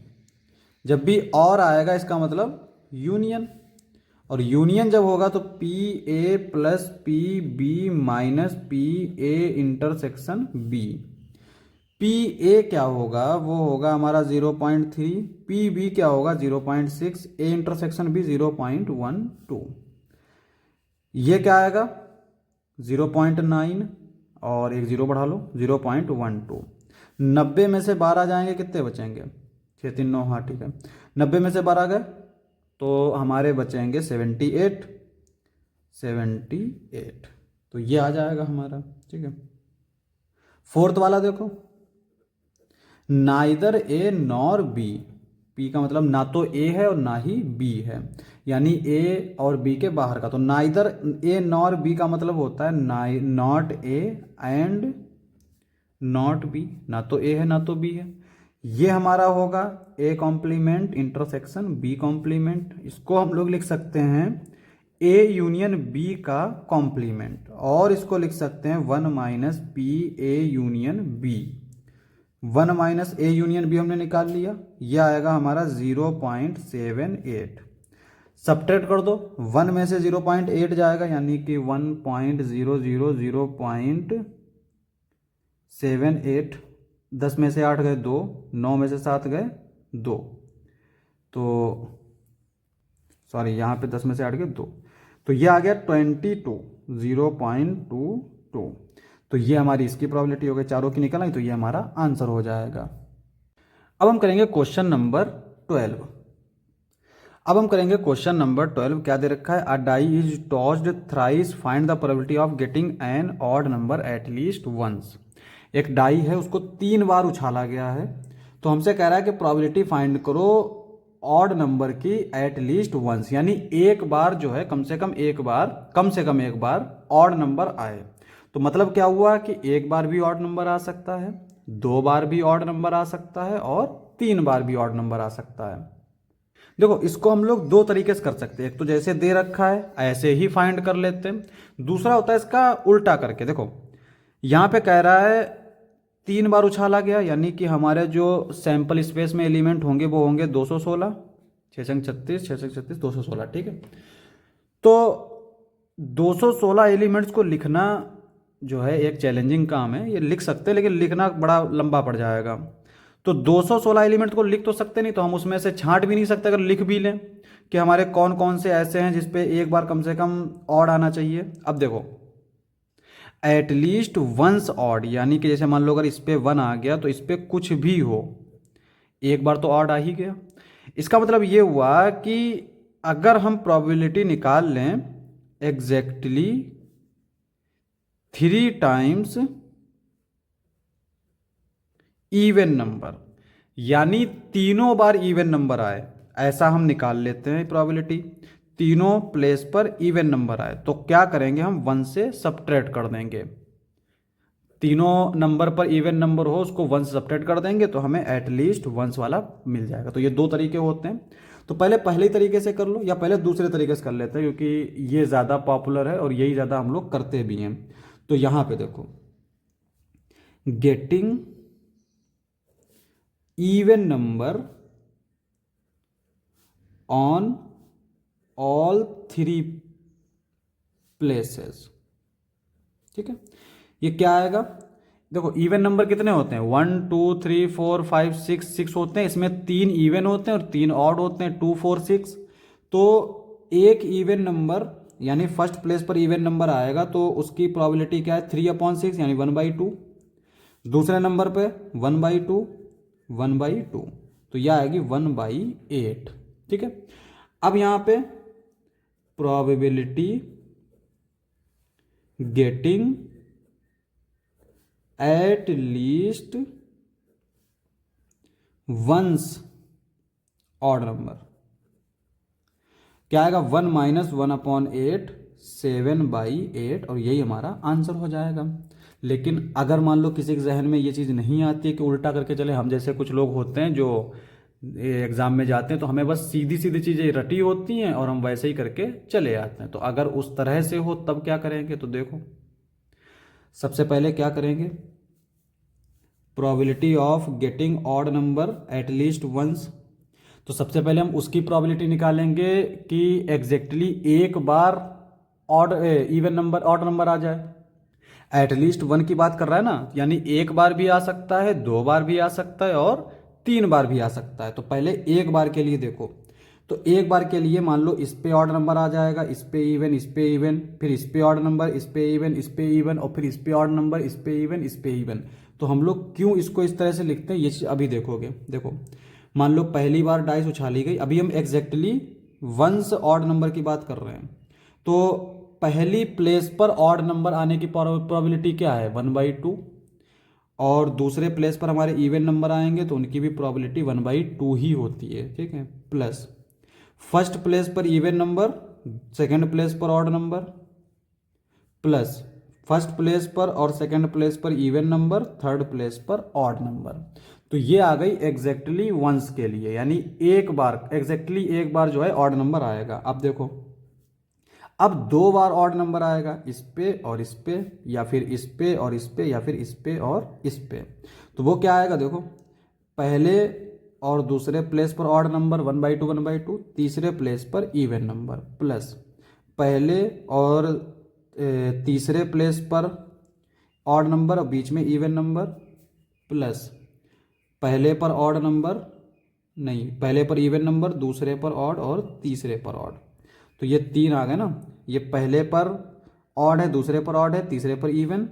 जब भी और आएगा इसका मतलब यूनियन, और यूनियन जब होगा तो P A plus P B minus P A intersection B. P A क्या होगा, वो होगा हमारा 0.3, पी बी क्या होगा 0.6, ए इंटरसेक्शन बी 0.12। ये क्या आएगा 0.9 और एक 0 बढ़ा लो 0.12। 90 में से 12 जाएंगे, कितने बचेंगे, 6 3 9, हाँ ठीक है, 90 में से 12 गए तो हमारे बचेंगे 78, 78। तो ये आ जाएगा हमारा, ठीक है। फोर्थ वाला देखो, neither A nor be. P का मतलब ना तो ए है और ना ही बी है, यानी ए और बी के बाहर का। तो नाइदर ए नॉर बी का मतलब होता है not A and not B, ना तो ए है ना तो बी है। ये हमारा होगा A complement intersection B complement. इसको हम लोग लिख सकते हैं ए यूनियन बी का कॉम्प्लीमेंट, और इसको लिख सकते हैं 1 minus P A union B. 1 माइनस ए यूनियन बी हमने निकाल लिया, यह आएगा हमारा 0.78। सब्ट्रैक्ट कर दो, 1 में से 0.8 जाएगा, यानी कि 1.000.78। 10 में से 8 गए 2, 9 में से 7 गए 2, तो सॉरी यहाँ पे 10 में से 8 गए 2, तो ये आ गया 22, 0.22। तो ये हमारी इसकी प्रोबेबिलिटी हो गई, चारों की निकल आई, तो ये हमारा आंसर हो जाएगा। अब हम करेंगे क्वेश्चन नंबर 12। अब हम करेंगे क्वेश्चन नंबर 12। क्या दे रखा है, a die is tossed thrice, find the probability of getting an odd number at least once. एक डाई है, उसको 3 बार उछाला गया है, तो हमसे कह रहा है कि प्रोबेबिलिटी फाइंड करो ऑड नंबर की एट लीस्ट वंस, यानी एक बार जो है कम से कम एक बार ऑड नंबर आए। तो मतलब क्या हुआ कि एक बार भी ऑड नंबर आ सकता है, 2 बार भी ऑड नंबर आ सकता है, और 3 बार भी ऑड नंबर आ सकता है। देखो इसको हम लोग 2 तरीके से कर सकते हैं, एक तो जैसे दे रखा है ऐसे ही फाइंड कर लेते हैं, दूसरा होता है इसका उल्टा करके। देखो यहां पे कह रहा है 3 बार उछाला गया, यानी कि हमारे जो सैंपल स्पेस में एलिमेंट होंगे वो होंगे 216, 6 36, 6 36, 216, ठीक है। तो 216 एलिमेंट्स को लिखना जो है एक चैलेंजिंग काम है, ये लिख सकते हैं लेकिन लिखना बड़ा लंबा पड़ जाएगा। तो 216 एलिमेंट को लिख तो सकते नहीं, तो हम उसमें से छांट भी नहीं सकते। अगर लिख भी लें कि हमारे कौन कौन से ऐसे हैं जिसपे एक बार कम से कम ऑड आना चाहिए। अब देखो एटलीस्ट वंस ऑड, यानी कि जैसे मान लो अगर इस पे 1 आ गया तो इस पे कुछ भी हो एक बार तो ऑड आ ही गया। इसका मतलब ये हुआ कि अगर हम प्रोबेबिलिटी निकाल लें एग्जैक्टली 3 टाइम्स इवन नंबर, यानी तीनों बार इवन नंबर आए, ऐसा हम निकाल लेते हैं प्रोबेबिलिटी, तीनों प्लेस पर इवन नंबर आए, तो क्या करेंगे हम 1 से सब्ट्रैक्ट कर देंगे। तीनों नंबर पर इवन नंबर हो उसको 1 से सब्ट्रैक्ट कर देंगे तो हमें एटलीस्ट वंस वाला मिल जाएगा। तो ये 2 तरीके होते हैं, तो पहले तरीके से कर लो या पहले दूसरे तरीके से कर लेते हैं, क्योंकि ये ज़्यादा पॉपुलर है और यही ज़्यादा हम लोग करते भी हैं। तो यहाँ पे देखो getting even number on all 3 places, ठीक है। ये क्या आएगा, देखो इवन नंबर कितने होते हैं 1 2 3 4 5 6 होते हैं, इसमें 3 इवन होते हैं और 3 ऑड होते हैं 2 4 6। तो एक इवन नंबर यानी फर्स्ट प्लेस पर इवन नंबर आएगा तो उसकी प्रोबेबिलिटी क्या है 3/6 यानी 1/2। दूसरे नंबर पे 1/2 1/2, तो यह आएगी 1/8, ठीक है। अब यहां पे probability getting at least once odd number क्या आएगा 1 - 1/8, 7/8, और यही हमारा आंसर हो जाएगा। लेकिन अगर मान लो किसी के जहन में ये चीज़ नहीं आती है कि उल्टा करके चले, हम जैसे कुछ लोग होते हैं जो एग्ज़ाम में जाते हैं तो हमें बस सीधी सीधी चीज़ें रटी होती हैं और हम वैसे ही करके चले आते हैं। तो अगर उस तरह से हो तब क्या करेंगे, तो देखो सबसे पहले क्या करेंगे, probability of getting odd number at least once. तो सबसे पहले हम उसकी प्रोबेबिलिटी निकालेंगे कि एग्जैक्टली एक बार odd even number odd number आ जाए। एटलीस्ट वन की बात कर रहा है ना, यानी एक बार भी आ सकता है, दो बार भी आ सकता है और तीन बार भी आ सकता है। तो पहले एक बार के लिए देखो, तो एक बार के लिए मान लो इस पे ऑड नंबर आ जाएगा, इस पे इवन, इस पे इवन, फिर इस पे ऑड नंबर, इस पे इवन, इस पे इवन, और फिर इस पे ऑड नंबर, इस पे इवन, इस पे इवन। तो हम लोग क्यों इसको इस तरह से लिखते हैं ये चीज़ अभी देखोगे। देखो मान लो पहली बार डाइस उछाली गई, अभी हम एग्जैक्टली वंस ऑड नंबर की बात कर रहे हैं, तो पहली प्लेस पर ऑड नंबर आने की प्रोबेबिलिटी क्या है, 1/2। और दूसरे प्लेस पर हमारे इवन नंबर आएंगे तो उनकी भी प्रोबेबिलिटी 1/2 ही होती है, ठीक है। प्लस फर्स्ट प्लेस पर इवन नंबर, सेकंड प्लेस पर odd number, plus first place पर और सेकंड प्लेस पर इवन नंबर, थर्ड प्लेस पर ऑड नंबर। तो ये आ गई एग्जैक्टली वंस के लिए, यानी एक बार, एग्जैक्टली एक बार जो है ऑड नंबर आएगा। अब देखो अब दो बार ऑड नंबर आएगा, इस पे और इस पे, या फिर इस पे और इस पे, या फिर इस पे और इस पे। तो वो क्या आएगा, देखो पहले और दूसरे प्लेस पर ऑड नंबर 1/2 1/2, तीसरे प्लेस पर इवन नंबर, प्लस पहले और तीसरे प्लेस पर ऑड नंबर और बीच में इवन नंबर, प्लस पहले पर ऑड नंबर, नहीं पहले पर इवन नंबर, दूसरे पर ऑड और तीसरे पर ऑड। तो ये तीन आ गए ना, ये पहले पर ऑड है, दूसरे पर ऑड है, तीसरे पर इवन,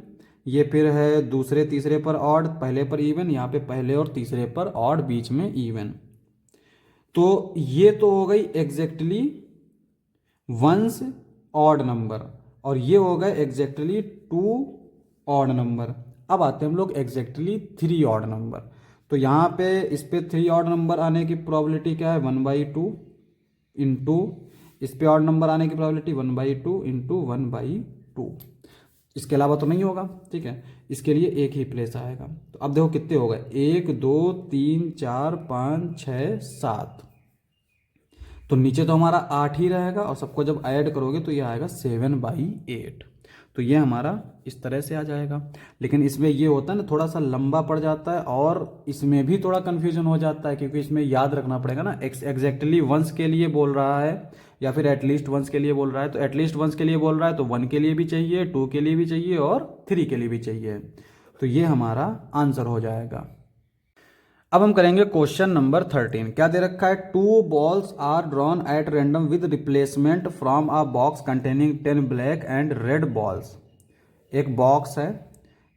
ये फिर है दूसरे तीसरे पर ऑड, पहले पर इवन, यहाँ पे पहले और तीसरे पर ऑड, बीच में इवन। तो ये तो हो गई एग्जैक्टली वंस ऑड नंबर, और ये हो गए एग्जैक्टली 2 ऑड नंबर। अब आते हैं हम लोग एग्जैक्टली 3 ऑड नंबर। तो यहाँ पे इस पे 3 ऑड नंबर आने की प्रोबेबिलिटी क्या है, 1/2 इंटू, इस पे ऑड नंबर आने की प्रोबेबिलिटी 1/2 इंटू 1/2। इसके अलावा तो नहीं होगा, ठीक है। इसके लिए एक ही प्लेस आएगा। तो अब देखो कितने हो गए, 1 2 3 4 5 6 7। तो नीचे तो हमारा 8 ही रहेगा, और सबको जब ऐड करोगे तो ये आएगा 7/8। तो ये हमारा इस तरह से आ जाएगा। लेकिन इसमें ये होता है ना, थोड़ा सा लंबा पड़ जाता है और इसमें भी थोड़ा कन्फ्यूजन हो जाता है, क्योंकि इसमें याद रखना पड़ेगा ना, एग्जैक्टली वंस के लिए बोल रहा है या फिर एटलीस्ट वंस के लिए बोल रहा है। तो एटलीस्ट वंस के लिए बोल रहा है तो 1 के लिए भी चाहिए, 2 के लिए भी चाहिए और 3 के लिए भी चाहिए। तो ये हमारा आंसर हो जाएगा। अब हम करेंगे क्वेश्चन नंबर 13। क्या दे रखा है, 2 balls are drawn at random with replacement from a box containing 10 black and red balls. एक बॉक्स है,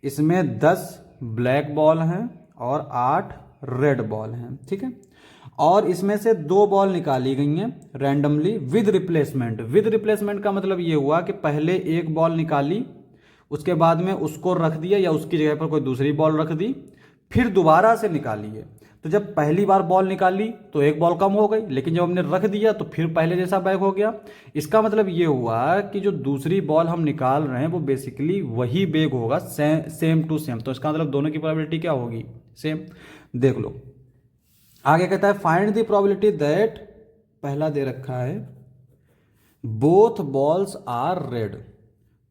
इसमें 10 ब्लैक बॉल हैं और 8 रेड बॉल हैं, ठीक है। और इसमें से 2 बॉल निकाली गई हैं randomly with replacement. With replacement का मतलब ये हुआ कि पहले एक बॉल निकाली, उसके बाद में उसको रख दिया या उसकी जगह पर कोई दूसरी बॉल रख दी, फिर दोबारा से निकाली है। तो जब पहली बार बॉल निकाली तो एक बॉल कम हो गई, लेकिन जब हमने रख दिया तो फिर पहले जैसा बैक हो गया। इसका मतलब ये हुआ कि जो दूसरी बॉल हम निकाल रहे हैं वो बेसिकली वही बैग होगा, सेम टू सेम। तो इसका मतलब दोनों की प्रोबेबिलिटी क्या होगी, सेम। देख लो आगे कहता है फाइंड द प्रोबेबिलिटी दैट, पहला दे रखा है बोथ बॉल्स आर रेड।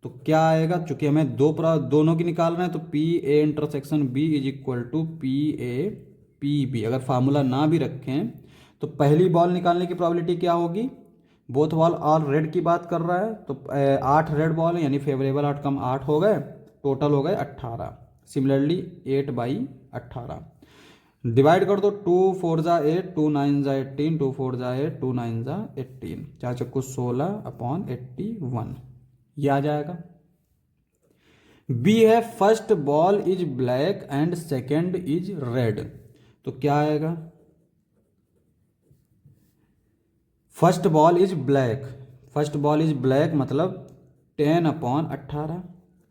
तो क्या आएगा, चूंकि हमें दोनों की निकाल रहे हैं, तो P A intersection B is equal to P A P B. अगर फार्मूला ना भी रखें तो पहली बॉल निकालने की प्रोबेबिलिटी क्या होगी, बोथ बॉल आर रेड की बात कर रहा है, तो 8 रेड बॉल है, यानी फेवरेबल आउटकम 8 हो गए, टोटल हो गए 18। सिमिलरली 8/18 डिवाइड कर दो, 2 4 जा 8, 2 9 जा 18, 2 4 जा 8, 2 9 जा 18, 4 चक्कू 16/81, ये आ जाएगा। बी है first ball is black and second is red. तो क्या आएगा, first ball is black, first ball is black मतलब 10/18।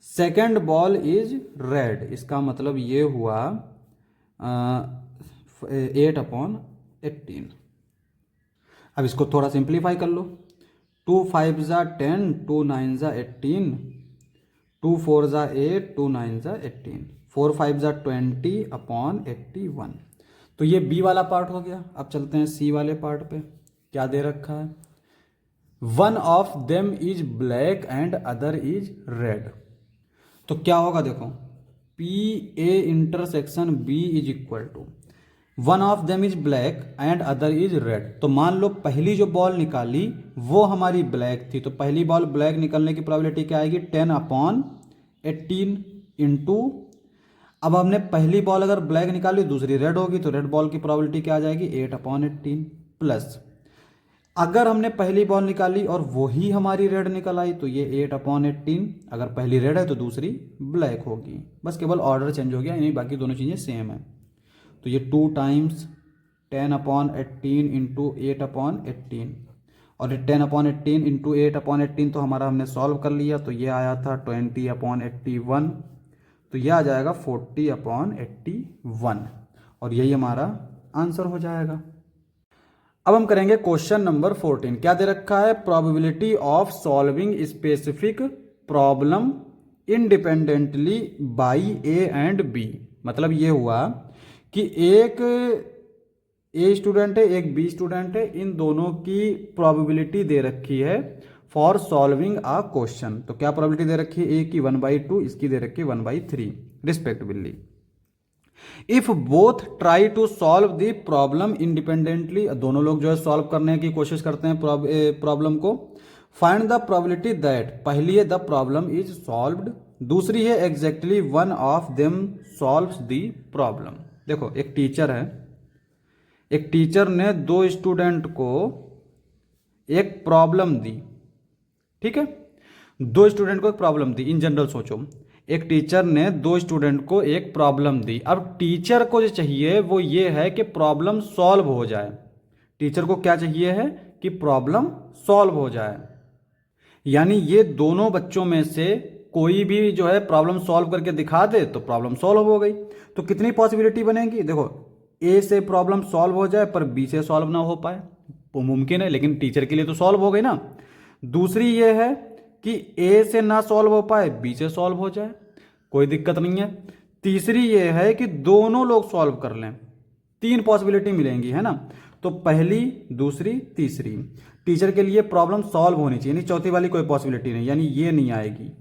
सेकेंड बॉल इज रेड, इसका मतलब ये हुआ 8/18। अब इसको थोड़ा सिंप्लीफाई कर लो, 2 5 जा 10, 2 9 जा 18, 2 4 जा 8, 2 9 जा 18, 4 5 जा 20/81। तो ये बी वाला पार्ट हो गया। अब चलते हैं सी वाले पार्ट पे। क्या दे रखा है? One of them is black and other is red. तो क्या होगा देखो, P A intersection B is equal to one of them is black and other is red. तो मान लो पहली जो बॉल निकाली वो हमारी ब्लैक थी, तो पहली बॉल ब्लैक निकलने की प्रोबेबिलिटी क्या आएगी? 10/18 इंटू, अब हमने पहली बॉल अगर ब्लैक निकाली दूसरी रेड होगी तो रेड बॉल की प्रोबेबिलिटी क्या आ जाएगी? 8/18 प्लस अगर हमने पहली बॉल निकाली और वही हमारी रेड निकल आई तो ये 8/18, अगर पहली रेड है तो दूसरी ब्लैक होगी। बस केवल ऑर्डर चेंज हो गया, यानी बाकी दोनों चीज़ें सेम है। तो ये 2 टाइम्स 10/18 इंटू 8/18, और 10/18 इंटू 8/18 तो हमारा हमने सॉल्व कर लिया, तो ये आया था 20/81, तो यह आ जाएगा 40/81, और यही हमारा आंसर हो जाएगा। अब हम करेंगे क्वेश्चन नंबर 14। क्या दे रखा है? Probability of solving specific problem independently by A and B. मतलब ये हुआ कि एक ए स्टूडेंट है एक बी स्टूडेंट है, इन दोनों की प्रोबेबिलिटी दे रखी है फॉर सॉल्विंग अ क्वेश्चन। तो क्या प्रोबेबिलिटी दे रखी है? ए की 1/2, इसकी दे रखी है 1/3 respectively. If both try to solve the problem independently, दोनों लोग जो है सॉल्व करने की कोशिश करते हैं प्रॉब्लम को। फाइंड द प्रोबेबिलिटी दैट, पहली है द प्रॉब्लम इज सॉल्व्ड, दूसरी है exactly one of them solves the problem. देखो एक टीचर है, एक टीचर ने दो स्टूडेंट को एक प्रॉब्लम दी, ठीक है, दो स्टूडेंट को एक प्रॉब्लम दी। इन जनरल सोचो, एक टीचर ने दो स्टूडेंट को एक प्रॉब्लम दी। अब टीचर को जो चाहिए वो ये है कि प्रॉब्लम सॉल्व हो जाए। टीचर को क्या चाहिए है? कि प्रॉब्लम सॉल्व हो जाए। यानी ये दोनों बच्चों में से कोई भी जो है प्रॉब्लम सॉल्व करके दिखा दे तो प्रॉब्लम सॉल्व हो गई। तो कितनी पॉसिबिलिटी बनेगी? देखो, ए से प्रॉब्लम सॉल्व हो जाए पर बी से सॉल्व ना हो पाए, वो मुमकिन है, लेकिन टीचर के लिए तो सॉल्व हो गई ना। दूसरी ये है कि ए से ना सॉल्व हो पाए, बी से सॉल्व हो जाए, कोई दिक्कत नहीं है। तीसरी ये है कि दोनों लोग सॉल्व कर लें, 3 पॉसिबिलिटी मिलेंगी, है ना। तो पहली, दूसरी, तीसरी। टीचर के लिए प्रॉब्लम सॉल्व होनी चाहिए, यानी चौथी वाली कोई पॉसिबिलिटी नहीं, यानी ये नहीं आएगी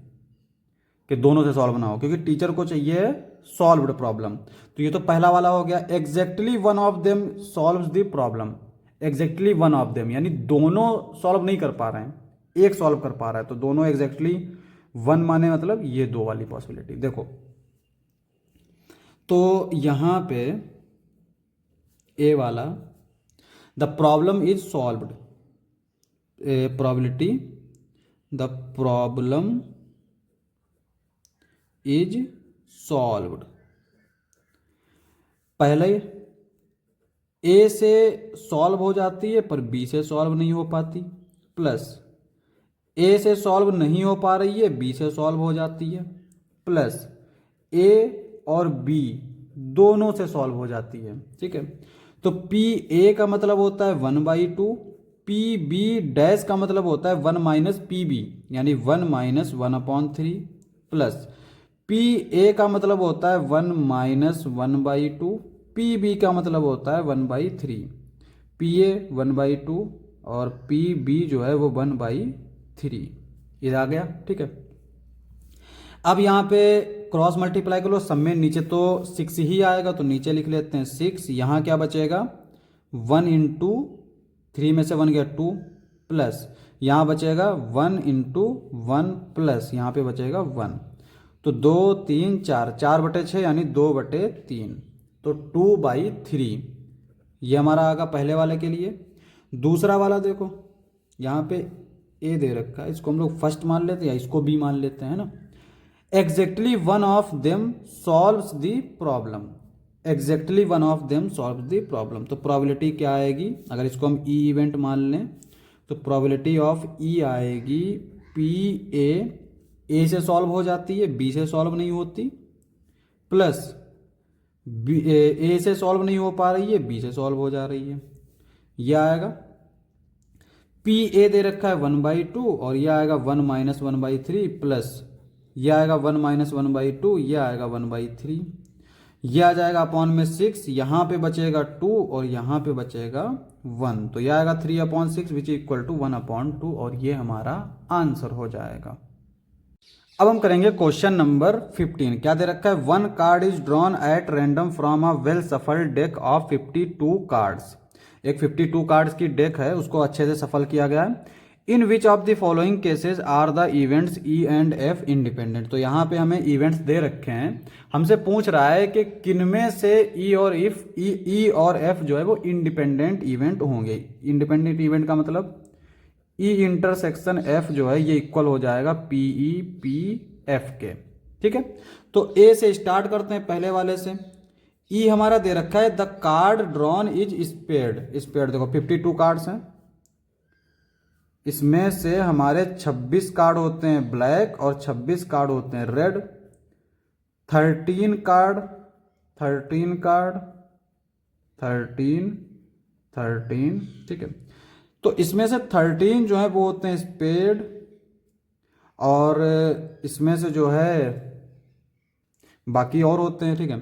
कि दोनों से सॉल्व ना हो, क्योंकि टीचर को चाहिए सॉल्व्ड प्रॉब्लम। तो ये तो पहला वाला हो गया। Exactly one of them solves the problem. Exactly one of them यानी दोनों सॉल्व नहीं कर पा रहे हैं, एक सॉल्व कर पा रहा है, तो दोनों एग्जैक्टली वन माने मतलब ये 2 वाली पॉसिबिलिटी। देखो तो यहां पे ए वाला the problem is solved, probability the problem is solved, पहले ए से सॉल्व हो जाती है पर बी से सॉल्व नहीं हो पाती, प्लस ए से सॉल्व नहीं हो पा रही है, बी से सॉल्व हो जाती है, प्लस ए और बी दोनों से सॉल्व हो जाती है, ठीक है। तो पी ए का मतलब होता है 1/2, पी बी डैश का मतलब होता है 1 माइनस पी बी, यानी 1 माइनस 1/3, प्लस पी ए का मतलब होता है 1 माइनस 1/2, पी बी का मतलब होता है 1/3, पी ए 1/2 और पी बी जो है वो 1/3, ये आ गया, ठीक है। अब यहाँ पे क्रॉस मल्टीप्लाई कर लो, सब में नीचे तो 6 ही आएगा, तो नीचे लिख लेते हैं 6। यहाँ क्या बचेगा? 1 इंटू 3 में से 1 गया 2, प्लस यहाँ बचेगा 1 इंटू 1 प्लस यहाँ पे बचेगा 1, तो 2 3 4, 4/6 यानी 2/3, तो 2/3 ये हमारा आगा पहले वाले के लिए। दूसरा वाला देखो, यहाँ पे ए दे रखा है, इसको हम लोग फर्स्ट मान लेते हैं या इसको बी मान लेते हैं ना। Exactly one of them solves the problem, exactly one of them solve the problem, तो प्रोबेबिलिटी क्या आएगी? अगर इसको हम ई इवेंट मान लें तो प्रोबेबिलिटी ऑफ ई आएगी पी ए से सॉल्व हो जाती है, बी से सॉल्व नहीं होती, प्लस ए से सॉल्व नहीं हो पा रही है, बी से सॉल्व हो जा रही है, यह आएगा। पी ए दे रखा है 1/2 और यह आएगा 1 माइनस 1/3, प्लस यह आएगा 1 माइनस 1/2, यह आएगा 1/3। ये आ जाएगा अपॉन में 6, यहाँ पे बचेगा 2 और यहाँ पे बचेगा 1, तो ये आएगा 3/6 विच इक्वल टू 1/2 और ये हमारा आंसर हो जाएगा। अब हम करेंगे क्वेश्चन नंबर 15। क्या दे रखा है, 1 card is drawn at random from a well shuffled deck of 52 cards. एक 52 कार्ड्स की डेक है, उसको अच्छे से सफल किया गया है। In which of the following cases are the events E and F independent. तो यहाँ पे हमें इवेंट्स दे रखे हैं, हमसे पूछ रहा है कि किनमें से ई और एफ जो है वो इंडिपेंडेंट इवेंट होंगे। इंडिपेंडेंट इवेंट का मतलब ई इंटरसेक्शन एफ जो है ये इक्वल हो जाएगा पीई पी एफ के। ठीक है, तो ए से स्टार्ट करते हैं, पहले वाले से। ई हमारा दे रखा है the card drawn is spared. Spared देखो 52 कार्ड्स हैं, इसमें से हमारे 26 कार्ड होते हैं ब्लैक और 26 कार्ड होते हैं रेड। 13 कार्ड 13 कार्ड 13 13, ठीक है। तो इसमें से 13 जो है वो होते हैं स्पेड, और इसमें से जो है बाकी और होते हैं, ठीक है।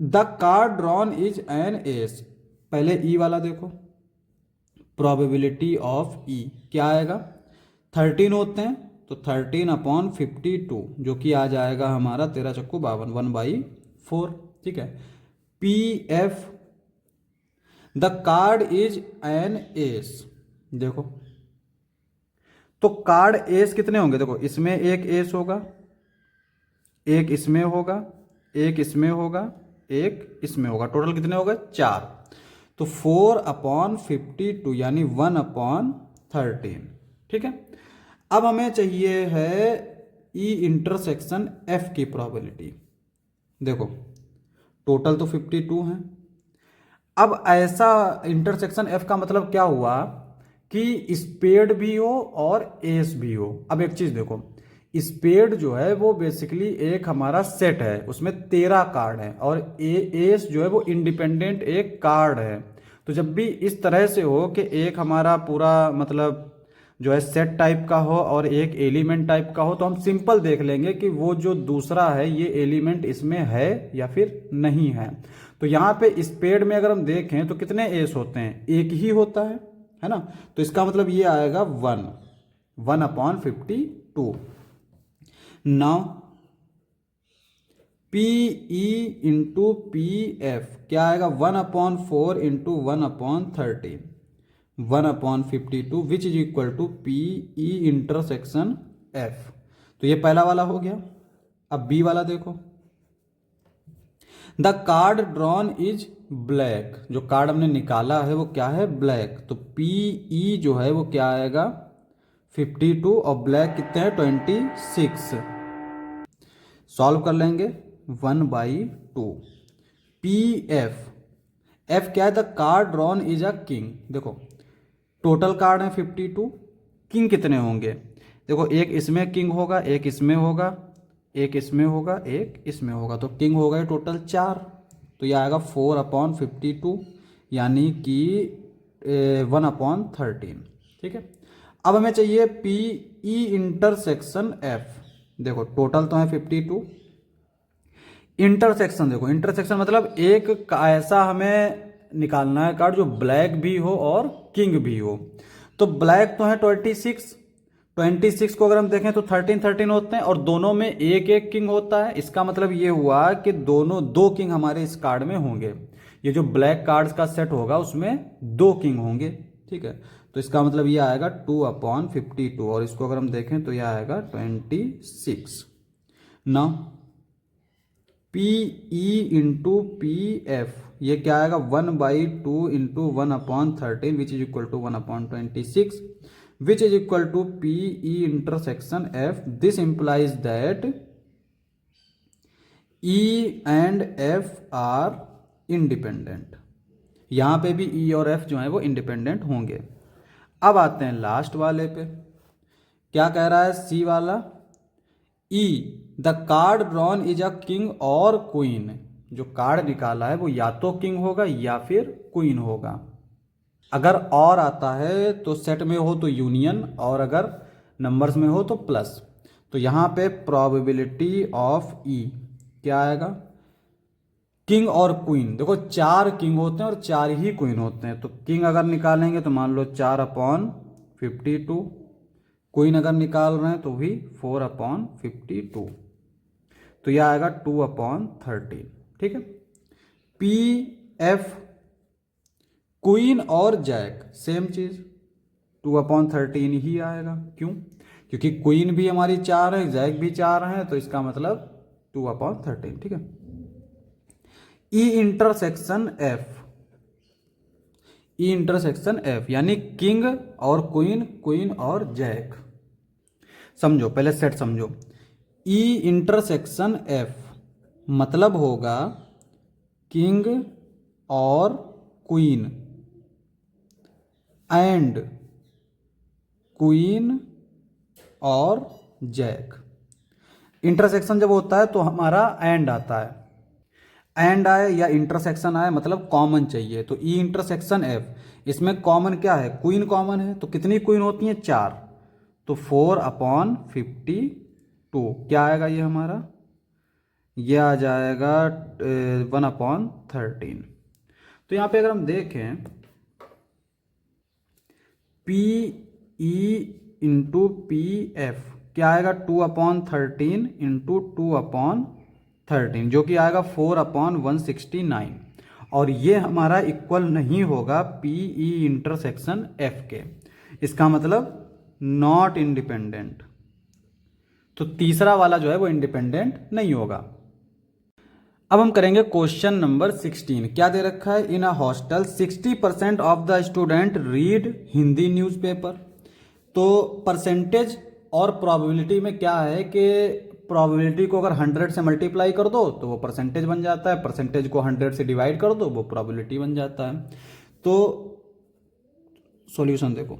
The card drawn is an S. पहले ई वाला देखो, प्रोबेबिलिटी ऑफ ई क्या आएगा, 13 होते हैं तो 13/52 जो कि आ जाएगा हमारा 13 चक्कू 52, 1/4, ठीक है। P F the card is an S. देखो तो कार्ड एस कितने होंगे, देखो इसमें एक एस होगा, एक इसमें होगा, एक इसमें होगा, एक इसमें होगा, टोटल कितने हो गए 4। तो 4/52 यानी 1/13, ठीक है। अब हमें चाहिए है ई इंटरसेक्शन एफ की प्रोबेबिलिटी। देखो टोटल तो 52 है। अब ऐसा इंटरसेक्शन एफ का मतलब क्या हुआ कि स्पेड भी हो और एस भी हो। अब एक चीज देखो, स्पेड जो है वो बेसिकली एक हमारा सेट है, उसमें 13 कार्ड है, और एस जो है वो इंडिपेंडेंट एक कार्ड है। तो जब भी इस तरह से हो कि एक हमारा पूरा मतलब जो है सेट टाइप का हो और एक एलिमेंट टाइप का हो, तो हम सिंपल देख लेंगे कि वो जो दूसरा है ये एलिमेंट इसमें है या फिर नहीं है। तो यहाँ पे स्पेड में अगर हम देखें तो कितने एस होते हैं, एक ही होता है ना। तो इसका मतलब ये आएगा 1/52। Now P E into P F क्या आएगा, 1/4 into 1/13, 1/52 which is equal to P E intersection F. तो ये पहला वाला हो गया। अब बी वाला देखो, the card drawn is black. जो कार्ड हमने निकाला है वो क्या है, ब्लैक। तो पी ई जो है वो क्या आएगा 52 और ब्लैक कितने हैं 26। सॉल्व कर लेंगे 1/2। पी एफ क्या है, the card drawn is a king. देखो टोटल कार्ड है 52, किंग कितने होंगे, देखो एक इसमें किंग होगा, एक इसमें होगा, एक इसमें होगा, एक इसमें होगा, तो किंग हो गए टोटल 4। तो यह आएगा 4/52 यानी कि 1/13, ठीक है। अब हमें चाहिए पी ई इंटरसेक्शन एफ। देखो टोटल तो है 52, इंटरसेक्शन देखो, इंटरसेक्शन मतलब एक ऐसा हमें निकालना है कार्ड जो ब्लैक भी हो और किंग भी हो। तो ब्लैक तो है 26 को अगर हम देखें तो 13 होते हैं और दोनों में एक एक किंग होता है। इसका मतलब ये हुआ कि दोनों 2 किंग हमारे इस कार्ड में होंगे। ये जो ब्लैक कार्ड्स का सेट होगा उसमें 2 किंग होंगे, ठीक है। तो इसका मतलब ये आएगा 2/52 और इसको अगर हम देखें तो यह आएगा 26। ना P E into P F ये क्या आएगा 1/2 into 1/13 which is equal to 1/26 which is equal to PE intersection F. This implies that E and F are independent. यहां पे भी E और F जो है वो इंडिपेंडेंट होंगे। अब आते हैं लास्ट वाले पे, क्या कह रहा है C वाला, E the card drawn is a king और क्वीन। जो कार्ड निकाला है वो या तो किंग होगा या फिर क्वीन होगा। अगर और आता है तो सेट में हो तो यूनियन, और अगर नंबर्स में हो तो प्लस। तो यहाँ पे प्रोबेबिलिटी ऑफ ई क्या आएगा, किंग और क्वीन, देखो 4 किंग होते हैं और 4 ही क्वीन होते हैं। तो किंग अगर निकालेंगे तो मान लो 4/52, क्वीन अगर निकाल रहे हैं तो भी 4/52, तो यह आएगा 2/13। ठीक है। पी एफ क्वीन और जैक सेम चीज 2/13 ही आएगा। क्यों? क्योंकि क्वीन भी हमारी 4 है, जैक भी 4 है, तो इसका मतलब 2/13। ठीक है। ई इंटरसेक्शन एफ, ई इंटरसेक्शन एफ यानी किंग और क्वीन, क्वीन और जैक। समझो, पहले सेट समझो। ई इंटरसेक्शन एफ मतलब होगा किंग और क्वीन एंड क्वीन और जैक। इंटरसेक्शन जब होता है तो हमारा एंड आता है, एंड आए या इंटरसेक्शन आए मतलब कॉमन चाहिए। तो ई इंटरसेक्शन एफ, इसमें कॉमन क्या है? क्वीन कॉमन है, तो कितनी क्वीन होती हैं? 4, तो 4/52 क्या आएगा ये हमारा? ये आ जाएगा 1/13। तो यहाँ पे अगर हम देखें P E into P F क्या आएगा? 2/13 इंटू 2/13 जो कि आएगा 4/169, और ये हमारा इक्वल नहीं होगा पी ई इंटरसेक्शन एफ के। इसका मतलब नॉट इंडिपेंडेंट। तो तीसरा वाला जो है वो इंडिपेंडेंट नहीं होगा। अब हम करेंगे क्वेश्चन नंबर 16। क्या दे रखा है? In a hostel 60% of the student read Hindi newspaper. तो परसेंटेज और प्रोबेबिलिटी में क्या है कि प्रोबेबिलिटी को अगर 100 से मल्टीप्लाई कर दो तो वो परसेंटेज बन जाता है, परसेंटेज को 100 से डिवाइड कर दो वो प्रोबेबिलिटी बन जाता है। तो सॉल्यूशन देखो,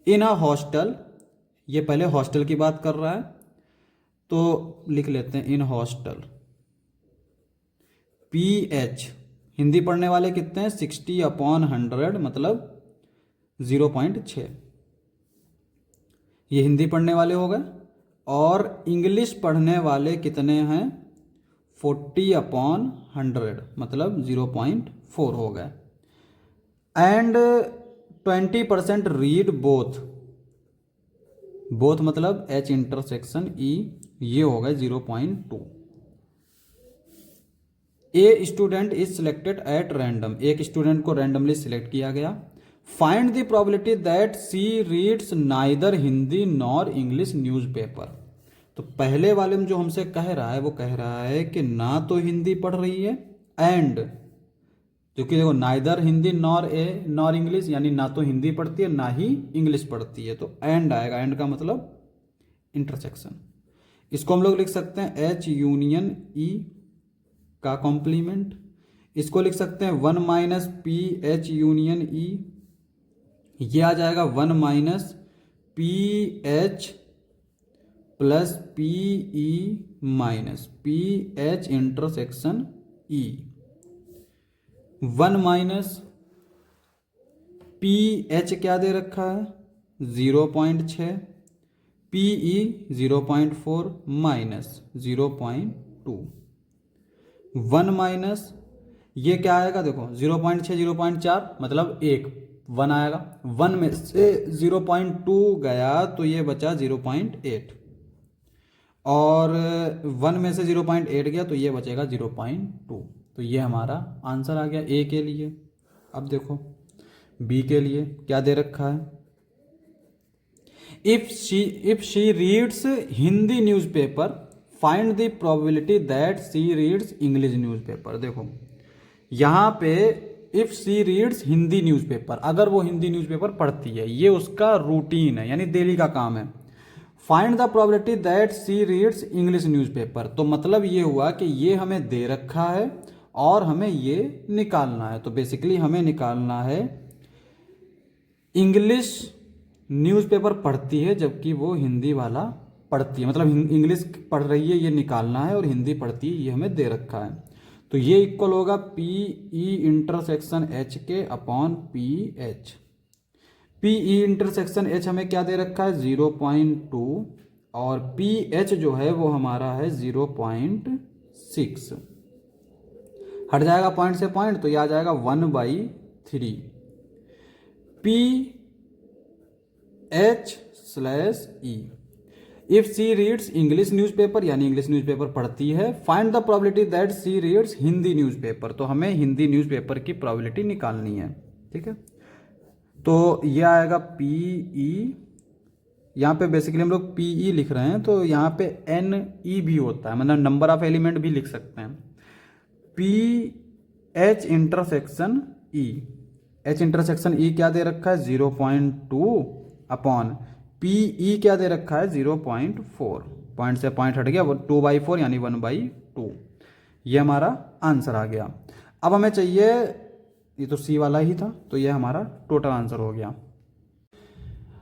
इन अ हॉस्टल, ये पहले हॉस्टल की बात कर रहा है, तो लिख लेते हैं in hostel. P H, Hindi पढ़ने वाले कितने हैं? 60/100 मतलब 0.6, ये हिंदी पढ़ने वाले हो गए। और इंग्लिश पढ़ने वाले कितने हैं? 40/100 मतलब 0.4 हो गए। एंड 20% रीड बोथ, बोथ मतलब एच इंटरसेक्शन ई, ये हो गए 0.2। A student is selected at random, एक स्टूडेंट को रैंडमली सिलेक्ट किया गया। Find the probability that she reads neither Hindi nor English newspaper. तो पहले वाले में जो हमसे कह रहा है वो कह रहा है कि ना तो हिंदी पढ़ रही है, एंड क्योंकि देखो नाइदर हिंदी नॉर इंग्लिश यानी ना तो हिंदी पढ़ती है ना ही इंग्लिश पढ़ती है, तो एंड आएगा। एंड का मतलब इंटरसेक्शन। इसको हम लोग लिख सकते हैं एच यूनियन ई का कॉम्प्लीमेंट। इसको लिख सकते हैं 1 - पी एच यूनियन ई, ये आ जाएगा 1 - P H plus P E minus P H intersection ई। 1 - पी एच क्या दे रखा है? 0.6, पी ई 0.4 माइनस 0.2। 1 - ये क्या आएगा? देखो 0.6 0.4 मतलब 1 आएगा। 1 में से 0.2 गया तो ये बचा 0.8, और 1 में से 0.8 गया तो ये बचेगा 0.2। तो ये हमारा आंसर आ गया ए के लिए। अब देखो बी के लिए क्या दे रखा है? If she reads Hindi newspaper find the probability that she reads English newspaper. देखो यहाँ पे if she reads Hindi newspaper, अगर वो हिंदी न्यूज़पेपर पढ़ती है, ये उसका रूटीन है यानी डेली का काम है। Find the probability that she reads English newspaper, तो मतलब ये हुआ कि ये हमें दे रखा है और हमें ये निकालना है। तो बेसिकली हमें निकालना है इंग्लिश न्यूज़पेपर पढ़ती है जबकि वो हिंदी वाला पढ़ती है, मतलब इंग्लिश पढ़ रही है ये निकालना है, और हिंदी पढ़ती है ये हमें दे रखा है। तो ये इक्वल होगा पी ई इंटरसेक्शन एच के upon P H. P E intersection H हमें क्या दे रखा है? 0.2, और पी एच जो है वो हमारा है 0.6। हट जाएगा पॉइंट से पॉइंट, तो ये आ जाएगा 1/3 P H slash E. If she reads English newspaper, यानी इंग्लिश न्यूज़पेपर पढ़ती है, find the probability that she reads Hindi newspaper, तो हमें हिंदी न्यूज़पेपर की प्रोबेबिलिटी निकालनी है। ठीक है, तो ये आएगा पी ई, यहाँ पे बेसिकली हम लोग पी ई लिख रहे हैं, तो यहाँ पे एन ई भी होता है, मतलब नंबर ऑफ एलिमेंट भी लिख सकते हैं। पी एच इंटरसेक्शन ई, एच इंटरसेक्शन ई क्या दे रखा है 0.2 अपॉन पी ई क्या दे रखा है 0.4, पॉइंट से पॉइंट हट गया, 2/4 यानी 1/2। ये हमारा आंसर आ गया। अब हमें चाहिए, ये तो सी वाला ही था, तो ये हमारा टोटल आंसर हो गया।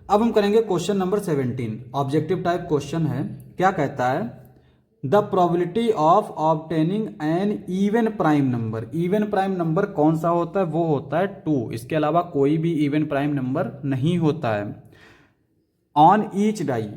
अब हम करेंगे question number 17, objective type question है। क्या कहता है, the probability of obtaining an even prime number. Even prime number कौन सा होता है, वो होता है 2, इसके अलावा कोई भी इवन प्राइम नंबर नहीं होता है। On each die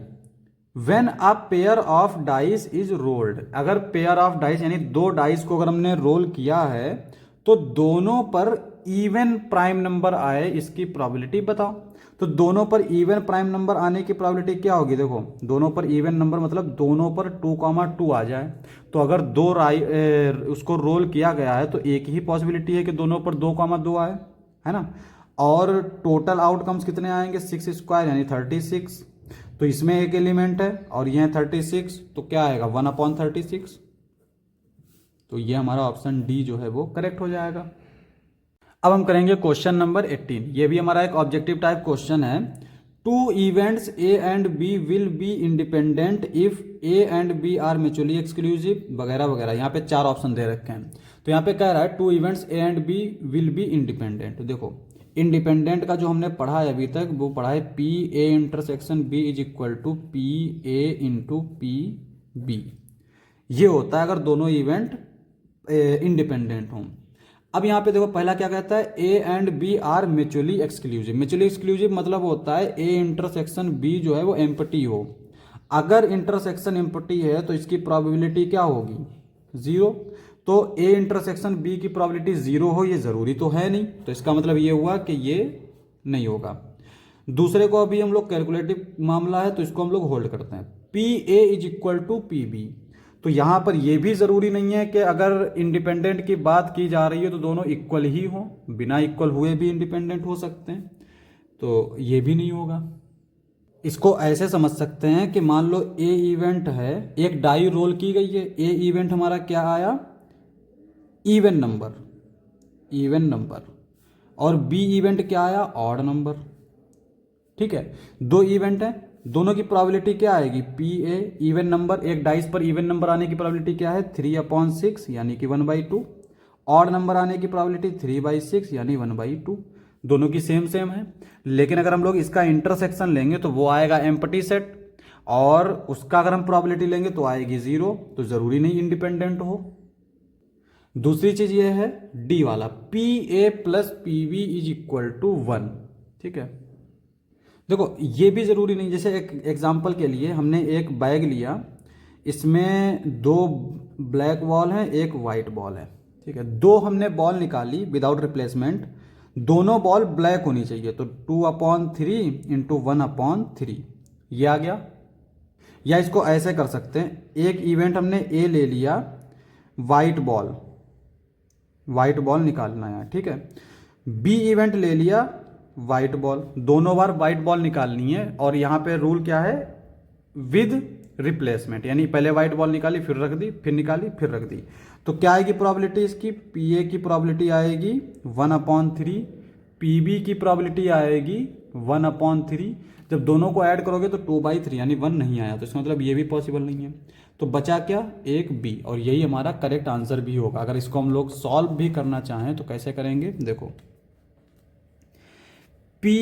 when a pair of dice is rolled, अगर पेयर ऑफ डाइस यानी 2 डाइस को अगर हमने रोल किया है तो दोनों पर इवन प्राइम नंबर आए, इसकी प्रोबेबिलिटी बताओ। तो दोनों पर इवन प्राइम नंबर आने की प्रोबेबिलिटी क्या होगी, देखो दोनों पर इवन नंबर मतलब दोनों पर 2,2 आ जाए, तो अगर उसको रोल किया गया है तो एक ही पॉसिबिलिटी है कि दोनों पर 2,2 आए, है ना। और टोटल आउटकम्स कितने आएंगे 6 स्क्वायर यानी 36, तो इसमें एक एलिमेंट है और यह 36, तो क्या आएगा 1/36। तो ये हमारा ऑप्शन डी जो है वो करेक्ट हो जाएगा। अब हम करेंगे क्वेश्चन नंबर 18, ये भी हमारा एक ऑब्जेक्टिव टाइप क्वेश्चन है। 2 events A and B will be independent if A and B are mutually exclusive, वगैरह वगैरह। यहाँ पे 4 ऑप्शन दे रखे हैं, तो यहाँ पे कह रहा है 2 events A and B will be independent. देखो इंडिपेंडेंट का जो हमने पढ़ा है अभी तक, वो पढ़ा है P A intersection B is equal to P A into P B. ये होता है अगर दोनों इवेंट इंडिपेंडेंट हों। अब यहाँ पे देखो पहला क्या कहता है, A and B are mutually exclusive. Mutually exclusive मतलब होता है ए इंटरसेक्शन बी जो है वो एम्प्टी हो। अगर इंटरसेक्शन एम्प्टी है तो इसकी प्रोबेबिलिटी क्या होगी 0। तो ए इंटरसेक्शन बी की प्रोबेबिलिटी 0 हो, ये जरूरी तो है नहीं, तो इसका मतलब ये हुआ कि ये नहीं होगा। दूसरे को अभी हम लोग कैलकुलेटिव मामला है तो इसको हम लोग होल्ड करते हैं, P A is equal to P B. तो यहां पर यह भी जरूरी नहीं है कि अगर इंडिपेंडेंट की बात की जा रही है तो दोनों इक्वल ही हो, बिना इक्वल हुए भी इंडिपेंडेंट हो सकते हैं, तो ये भी नहीं होगा। इसको ऐसे समझ सकते हैं कि मान लो ए इवेंट है, एक डाई रोल की गई है, ए इवेंट हमारा क्या आया इवन नंबर, और बी इवेंट क्या आया ऑड नंबर। ठीक है, 2 इवेंट है, दोनों की प्रोबेबिलिटी क्या आएगी पी ए इवन नंबर, एक डाइस पर इवन नंबर आने की प्रोबेबिलिटी क्या है 3/6 यानी कि 1/2, ऑड नंबर आने की प्रोबेबिलिटी 3/6 यानी 1/2। दोनों की सेम है, लेकिन अगर हम लोग इसका इंटरसेक्शन लेंगे तो वो आएगा एम्प्टी सेट, और उसका अगर हम प्रोबेबिलिटी लेंगे तो आएगी 0, तो जरूरी नहीं इंडिपेंडेंट हो। दूसरी चीज ये है डी वाला, P A plus P B is equal to 1। ठीक है, देखो ये भी जरूरी नहीं, जैसे एक एग्जांपल के लिए हमने एक बैग लिया, इसमें 2 ब्लैक बॉल हैं, एक वाइट बॉल है। ठीक है, 2 हमने बॉल निकाली विदाउट रिप्लेसमेंट, दोनों बॉल ब्लैक होनी चाहिए, तो 2/3 इंटू 1/3 ये आ गया। या इसको ऐसे कर सकते हैं, एक इवेंट हमने ए ले लिया, वाइट बॉल निकालना है, ठीक है। बी इवेंट ले लिया वाइट बॉल, दोनों बार वाइट बॉल निकालनी है, और यहां पे रूल क्या है विद रिप्लेसमेंट, यानी पहले वाइट बॉल निकाली फिर रख दी, फिर निकाली फिर रख दी। तो क्या आएगी प्रोबेबिलिटी इसकी, पी ए की प्रोबेबिलिटी आएगी 1/3, पी बी की प्रोबेबिलिटी आएगी 1/3। जब दोनों को ऐड करोगे तो 2/3 यानी 1 नहीं आया, तो इसका मतलब ये भी पॉसिबल नहीं है। तो बचा क्या एक बी, और यही हमारा करेक्ट आंसर भी होगा। अगर इसको हम लोग सॉल्व भी करना चाहें तो कैसे करेंगे, देखो P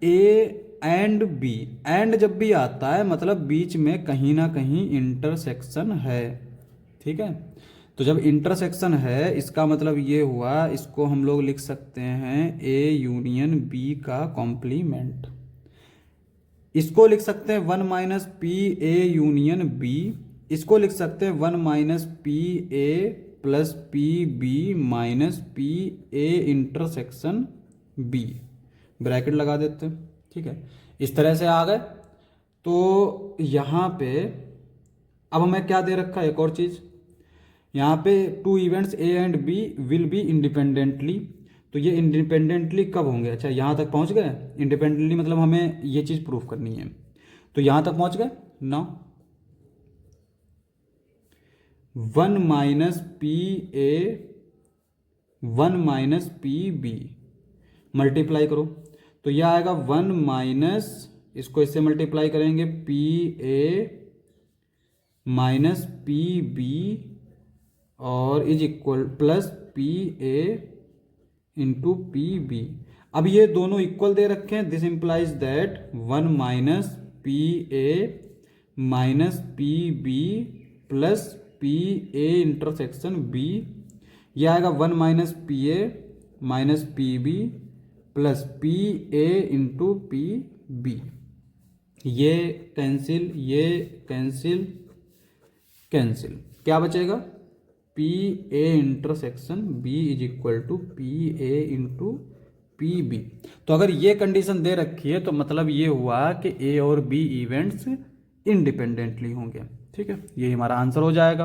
A and B, and जब भी आता है मतलब बीच में कहीं ना कहीं इंटरसेक्शन है। ठीक है, तो जब इंटरसेक्शन है इसका मतलब ये हुआ, इसको हम लोग लिख सकते हैं ए यूनियन बी का कॉम्प्लीमेंट। इसको लिख सकते हैं 1 - पी ए यूनियन बी, इसको लिख सकते हैं 1 - P A plus P B minus P A intersection B, bracket लगा देते हैं। ठीक है, इस तरह से आ गए। तो यहाँ पे अब हमें क्या दे रखा है, एक और चीज़ यहाँ पे, two events A and B will be independently. तो ये इंडिपेंडेंटली कब होंगे? अच्छा, यहाँ तक पहुँच गए। इंडिपेंडेंटली मतलब हमें ये चीज़ प्रूफ करनी है, तो यहाँ तक पहुँच गए ना। 1 minus P A 1 minus P B multiply करो, तो यह आएगा 1 माइनस, इसको इससे मल्टीप्लाई करेंगे, P A minus P B और is equal plus P A into P B. अब ये दोनों इक्वल दे रखे हैं, this implies that 1 minus P A minus P B plus P A intersection B, यह आएगा 1 minus P A minus P B plus P A into P B. ये cancel, ये कैंसिल, कैंसिल, क्या बचेगा? P A intersection B is equal to P A into P B. तो अगर ये condition दे रखी है तो मतलब ये हुआ कि ए और बी इवेंट्स इंडिपेंडेंटली होंगे। ठीक है, ये हमारा आंसर हो जाएगा।